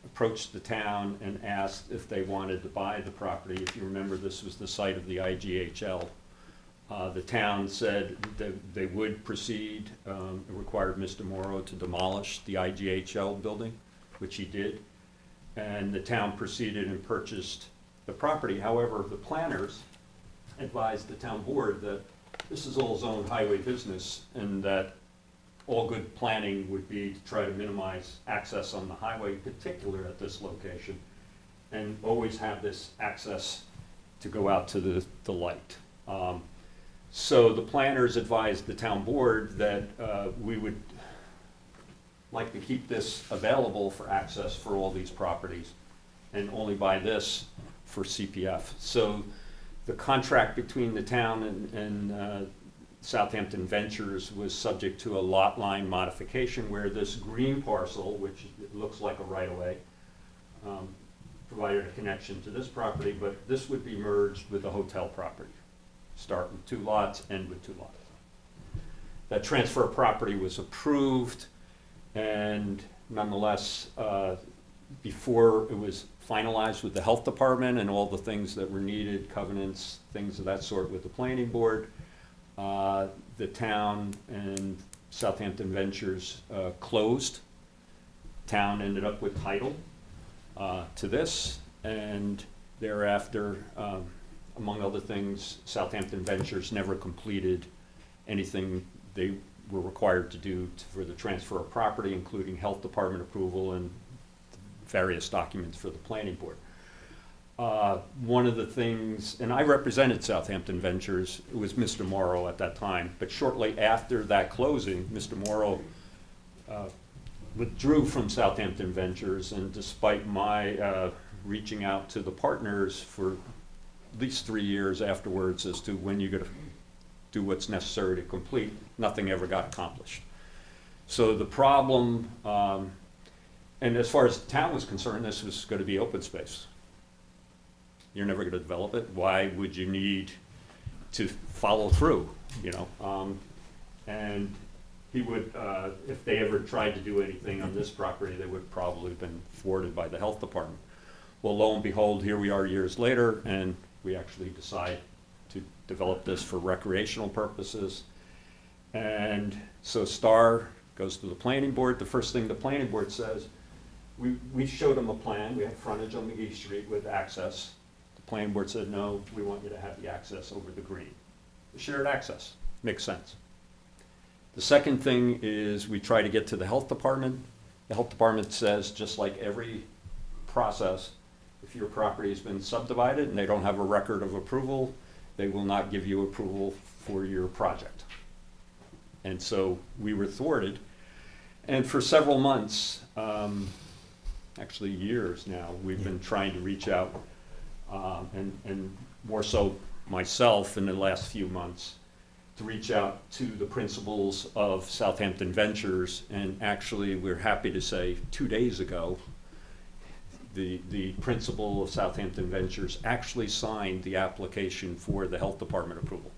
approached the town and asked if they wanted to buy the property. If you remember, this was the site of the IGHL. The town said that they would proceed. It required Mr. Morrow to demolish the IGHL building, which he did. And the town proceeded and purchased the property. However, the planners advised the town board that this is all zoned highway business and that all good planning would be to try to minimize access on the highway, in particular at this location, and always have this access to go out to the light. So the planners advised the town board that we would like to keep this available for access for all these properties and only buy this for CPF. So the contract between the town and Southampton Ventures was subject to a lot line modification where this green parcel, which looks like a right-of-way, provided a connection to this property, but this would be merged with the hotel property. Start with 2 lots, end with 2 lots. That transfer of property was approved, and nonetheless, before it was finalized with the health department and all the things that were needed, covenants, things of that sort with the planning board, the town and Southampton Ventures closed. Town ended up with title to this, and thereafter, among other things, Southampton Ventures never completed anything they were required to do for the transfer of property, including health department approval and various documents for the planning board. One of the things, and I represented Southampton Ventures, it was Mr. Morrow at that time, but shortly after that closing, Mr. Morrow withdrew from Southampton Ventures, and despite my reaching out to the partners for at least 3 years afterwards as to when you're going to do what's necessary to complete, nothing ever got accomplished. So the problem, and as far as the town was concerned, this was going to be open space. You're never going to develop it. Why would you need to follow through, you know? And he would, if they ever tried to do anything on this property, they would probably have been thwarted by the health department. Well, lo and behold, here we are years later, and we actually decide to develop this for recreational purposes. And so Star goes to the planning board. The first thing the planning board says, we showed them a plan. We had frontage on McGee Street with access. The planning board said, no, we want you to have the access over the green. The shared access makes sense. The second thing is we try to get to the health department. The health department says, just like every process, if your property has been subdivided and they don't have a record of approval, they will not give you approval for your project. And so we were thwarted. And for several months, actually years now, we've been trying to reach out, and more so myself in the last few months, to reach out to the principals of Southampton Ventures. And actually, we're happy to say 2 days ago, the principal of Southampton Ventures actually signed the application for the health department approval.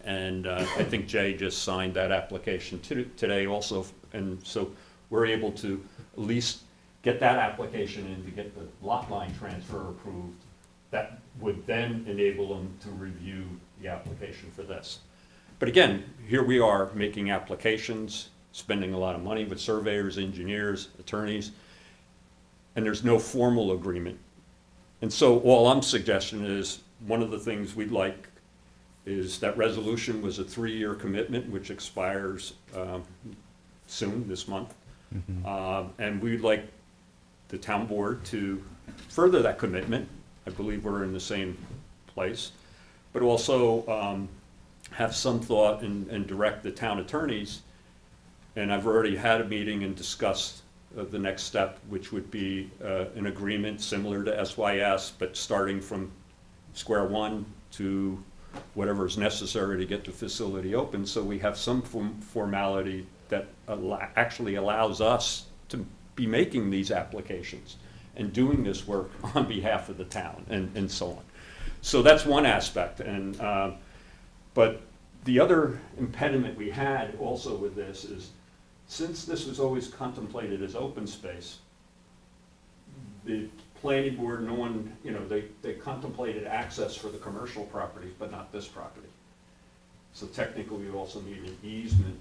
And I think Jay just signed that application today also. And so we're able to at least get that application in to get the lot line transfer approved. That would then enable them to review the application for this. But again, here we are making applications, spending a lot of money with surveyors, engineers, attorneys, and there's no formal agreement. And so all I'm suggesting is, one of the things we'd like is that resolution was a 3-year commitment, which expires soon, this month. And we'd like the town board to further that commitment. I believe we're in the same place, but also have some thought and direct the town attorneys. And I've already had a meeting and discussed the next step, which would be an agreement similar to SYS, but starting from square one to whatever is necessary to get the facility open, so we have some formality that actually allows us to be making these applications and doing this work on behalf of the town and so on. So that's one aspect, and but the other impediment we had also with this is, since this was always contemplated as open space, the planning board, no one, you know, they contemplated access for the commercial properties, but not this property. So technically, we also need an easement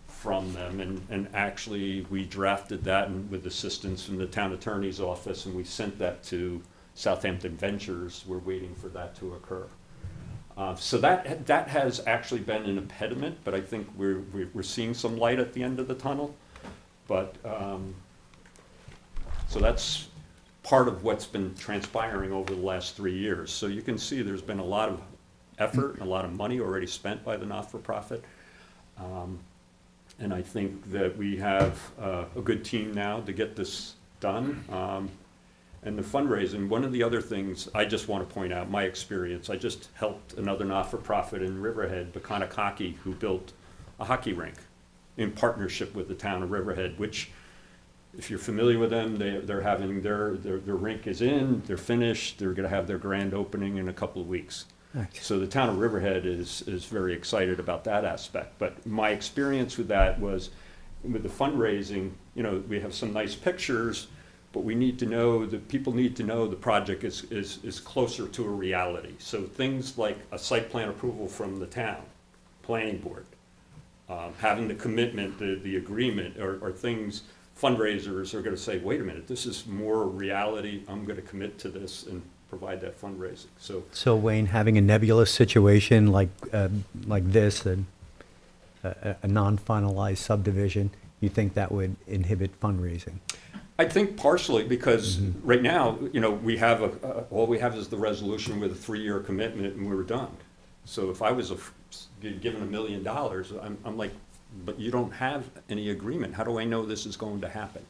from them, and actually, we drafted that and with assistance from the town attorney's office, and we sent that to Southampton Ventures. We're waiting for that to occur. So that has actually been an impediment, but I think we're seeing some light at the end of the tunnel. But, so that's part of what's been transpiring over the last 3 years. So you can see there's been a lot of effort and a lot of money already spent by the not-for-profit. And I think that we have a good team now to get this done. And the fundraising, one of the other things I just want to point out, my experience, I just helped another not-for-profit in Riverhead, Beconic Hockey, who built a hockey rink in partnership with the town of Riverhead, which, if you're familiar with them, they're having their rink is in, they're finished, they're going to have their grand opening in a couple of weeks. Nice. So the town of Riverhead is very excited about that aspect. But my experience with that was, with the fundraising, you know, we have some nice pictures, but we need to know, the people need to know the project is closer to a reality. So things like a site plan approval from the town, planning board, having the commitment, the agreement, are things fundraisers are gonna say, wait a minute, this is more reality, I'm gonna commit to this and provide that fundraising. So Wayne, having a nebulous situation like this, a non-finalized subdivision, you think that would inhibit fundraising? I think partially because right now, you know, we have all we have is the resolution with a 3-year commitment, and we were done. So if I was given $1 million, I'm like, but you don't have any agreement. How do I know this is going to happen?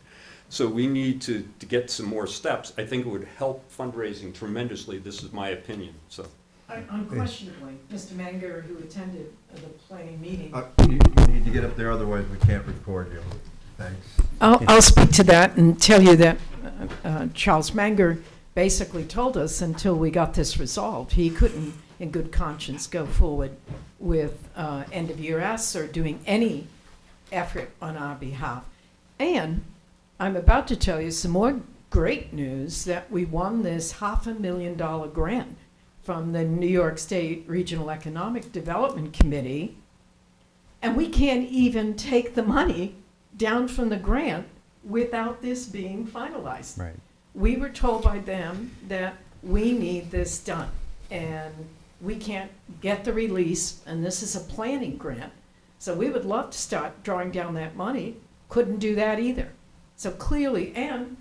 So we need to get some more steps. I think it would help fundraising tremendously. This is my opinion, so. Unquestionably, Mr. Manger, who attended the planning meeting. You need to get up there, otherwise we can't record you. Thanks. I'll speak to that and tell you that Charles Manger basically told us until we got this resolved, he couldn't, in good conscience, go forward with end-of-year asks or doing any effort on our behalf. And I'm about to tell you some more great news, that we won this $500,000 grant from the New York State Regional Economic Development Committee, and we can't even take the money down from the grant without this being finalized. Right. We were told by them that we need this done, and we can't get the release, and this is a planning grant. So we would love to start drawing down that money, couldn't do that either. So clearly, and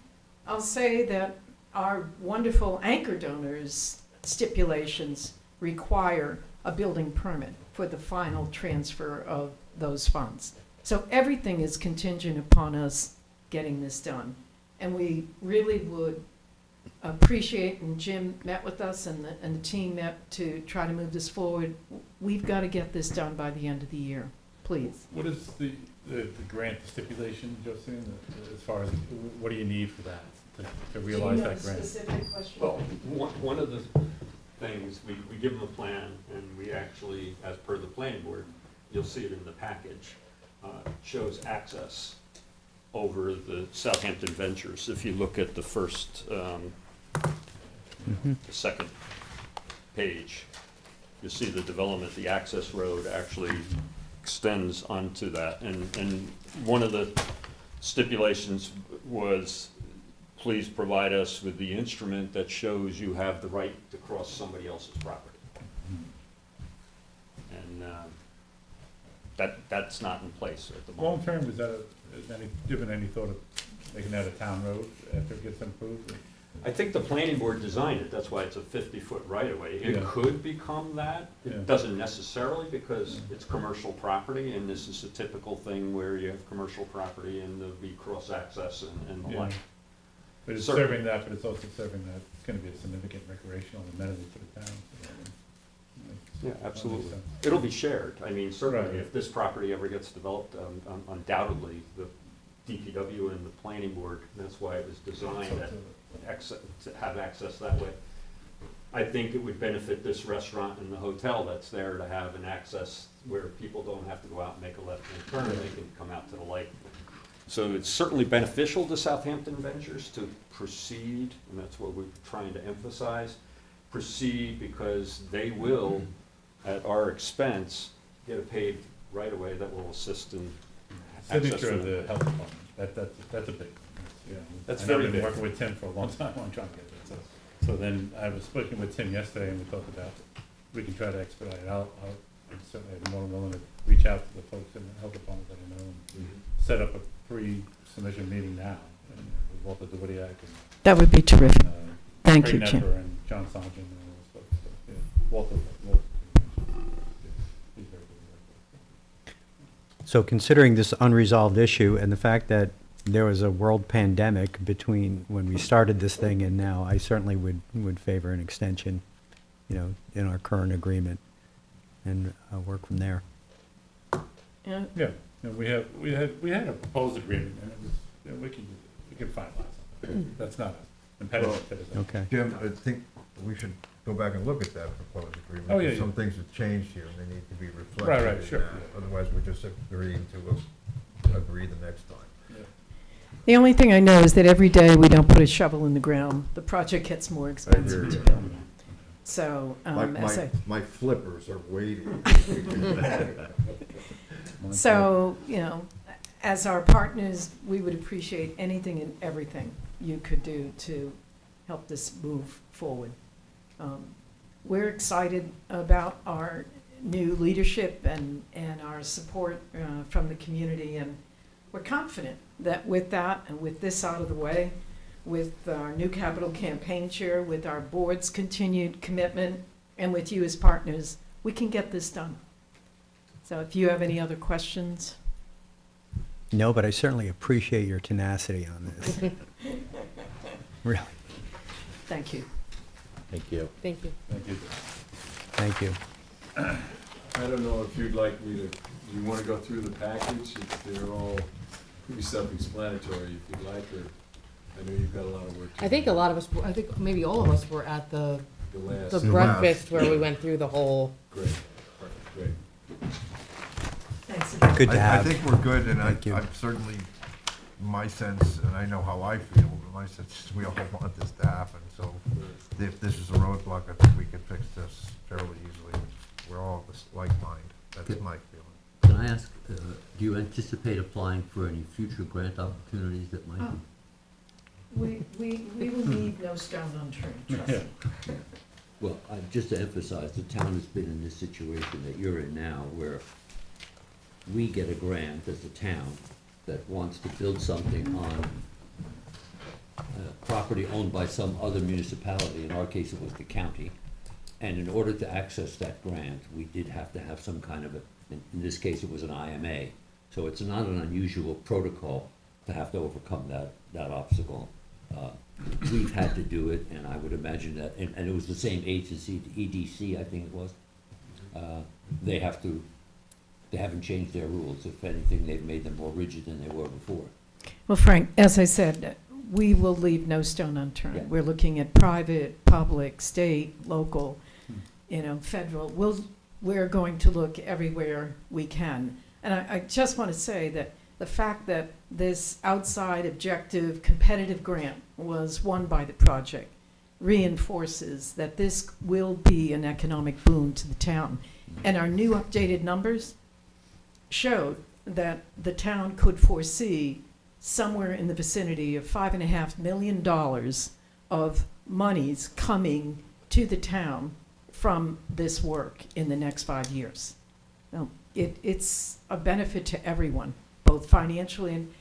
I'll say that our wonderful anchor donors stipulations require a building permit for the final transfer of those funds. So everything is contingent upon us getting this done. And we really would appreciate, and Jim met with us and the team met to try to move this forward. We've got to get this done by the end of the year, please. What is the grant stipulation, Josephine, as far as, what do you need for that, to realize that grant? Specific question? Well, one of the things, we give them a plan, and we actually, as per the planning board, you'll see it in the package, shows access over the Southampton Ventures. If you look at the first, the second page, you'll see the development, the access road actually extends onto that. And one of the stipulations was, please provide us with the instrument that shows you have the right to cross somebody else's property. And that's not in place at the Long moment. term, given any thought of making that a town road after it gets improved? I think the planning board designed it, that's why it's a 50-foot right-of-way. It Yeah. could become that. Yeah. It doesn't necessarily, because it's commercial property, and this is a typical thing where you have commercial property and there'll be cross-access and the Yeah. like. But it's Certainly. serving that, but it's also serving that, it's gonna be a significant recreational amenity for the town. So, Yeah, that makes absolutely. sense. It'll be shared. I mean, certainly, Right. if this property ever gets developed, undoubtedly, the DPW and the planning board, that's why it was designed to have access that way. I think it would benefit this restaurant and the hotel that's there to have an access where people don't have to go out and make a left-hand turn, they can come out to the lake. So it's certainly beneficial to Southampton Ventures to proceed, and that's what we're trying to emphasize, proceed because they will, at our expense, get a paved right-of-way that will assist in access. Signature to of the health department, that's a big, yeah. That's I know very I've been big. working with Tim for a long time on trying to get that, so then I was speaking with Tim yesterday and we talked about, we can try to expedite it. I'm certainly more than willing to reach out to the folks in the health department that I know and set up a pre-submission meeting now, and with Walter Davidiak That would be terrific. and, Thank Craig you, Jim. Knepper and John Sargent and all those folks, so, yeah, Walter, yeah, he's very good. So considering this unresolved issue and the fact that there was a world pandemic between when we started this thing and now, I certainly would favor an extension, in our current agreement and work from there. Yeah, Yeah, and we had a proposed agreement, and it was, we can finalize it. That's not an impediment to this. Okay. Jim, I think we should go back and look at that proposed agreement. Oh, yeah, because yeah. Some things have changed here, and they need to be reflected. Right, in sure, that. yeah. Otherwise, we're just agreeing to agree the next time. Yeah. the only thing I know is that every day we don't put a shovel in the ground, the project gets more expensive to build. So, My flippers are waiting. So, as our partners, we would appreciate anything and everything you could do to help this move forward. We're excited about our new leadership and our support from the community, and we're confident that with that and with this out of the way, with our new capital campaign chair, with our board's continued commitment, and with you as partners, we can get this done. So if you have any other questions. No, but I certainly appreciate your tenacity on this. Really, Thank you. Thank you. Thank you. Thank you. thank you. I don't know if you'd like me to, you want to go through the package? They're all pretty self-explanatory if you'd like, or I know you've got a lot of work to do. I think a lot of us, I think maybe all of us were at the The last. the breakfast where we went through the whole. Great, perfect, great. Thanks again. Good to I have. think we're good, and Thank you. I'm certainly, my sense, and I know how I feel, but my sense is we all want this to happen, so if this is a roadblock, I think we can fix this fairly easily. We're all of us like mind, that's my feeling. Can I ask, do you anticipate applying for any future grant opportunities that might be? We will leave no stone unturned, trust me. Well, just to emphasize, the town has been in this situation that you're in now, where we get a grant as a town that wants to build something on property owned by some other municipality. In our case, it was the county. And in order to access that grant, we did have to have some kind of in this case, it was an IMA. So it's not an unusual protocol to have to overcome that obstacle. We've had to do it, and I would imagine that, and it was the same agency, the EDC, I think it was. They haven't changed their rules. If anything, they've made them more rigid than they were before. Well, Frank, as I said, we will leave no stone Yeah. unturned. We're looking at private, public, state, local, federal. We're going to look everywhere we can. And I just want to say that the fact that this outside objective competitive grant was won by the project reinforces that this will be an economic boon to the town. And our new updated numbers showed that the town could foresee somewhere in the vicinity of $5.5 million of monies coming to the town from this work in the next 5 years. So it's a benefit to everyone, both financially and,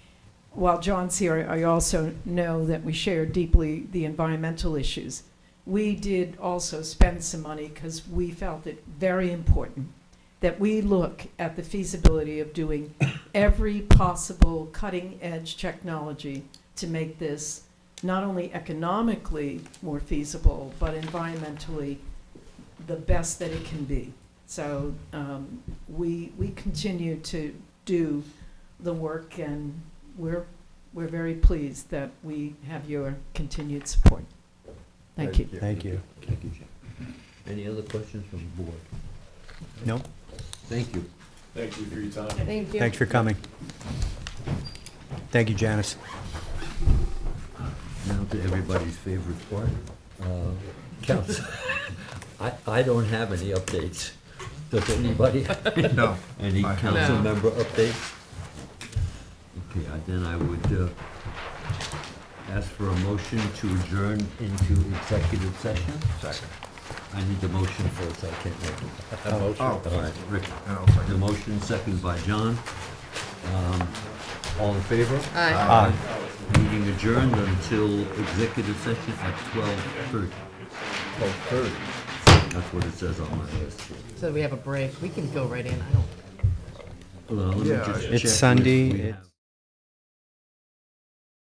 while John's here, I also know that we share deeply the environmental issues. We did also spend some money because we felt it very important that we look at the feasibility of doing every possible cutting-edge technology to make this not only economically more feasible, but environmentally the best that it can be. So we continue to do the work, and we're very pleased that we have your continued support. Thank you. Thank you. Thank you, Jim. Any other questions from the board? No? Thank you. Thank you for your time. Thank you. Thanks for coming. Thank you, Janice. Now to everybody's favorite part. Council. I don't have any updates. Does anybody? No. Any I- council No. member updates? Okay, then I would ask for a motion to adjourn into executive session. Second. I need the motion first, I can't make it. Oh, All right, Rick. and I'll The second. motion, second by John. All in favor? Aye. Meeting adjourned until executive session at 12:30. 12:30. That's what it says on my list. So we have a break. We can go right in. I don't. Well, let me Yeah, just it's check if Sunday, we it's- have-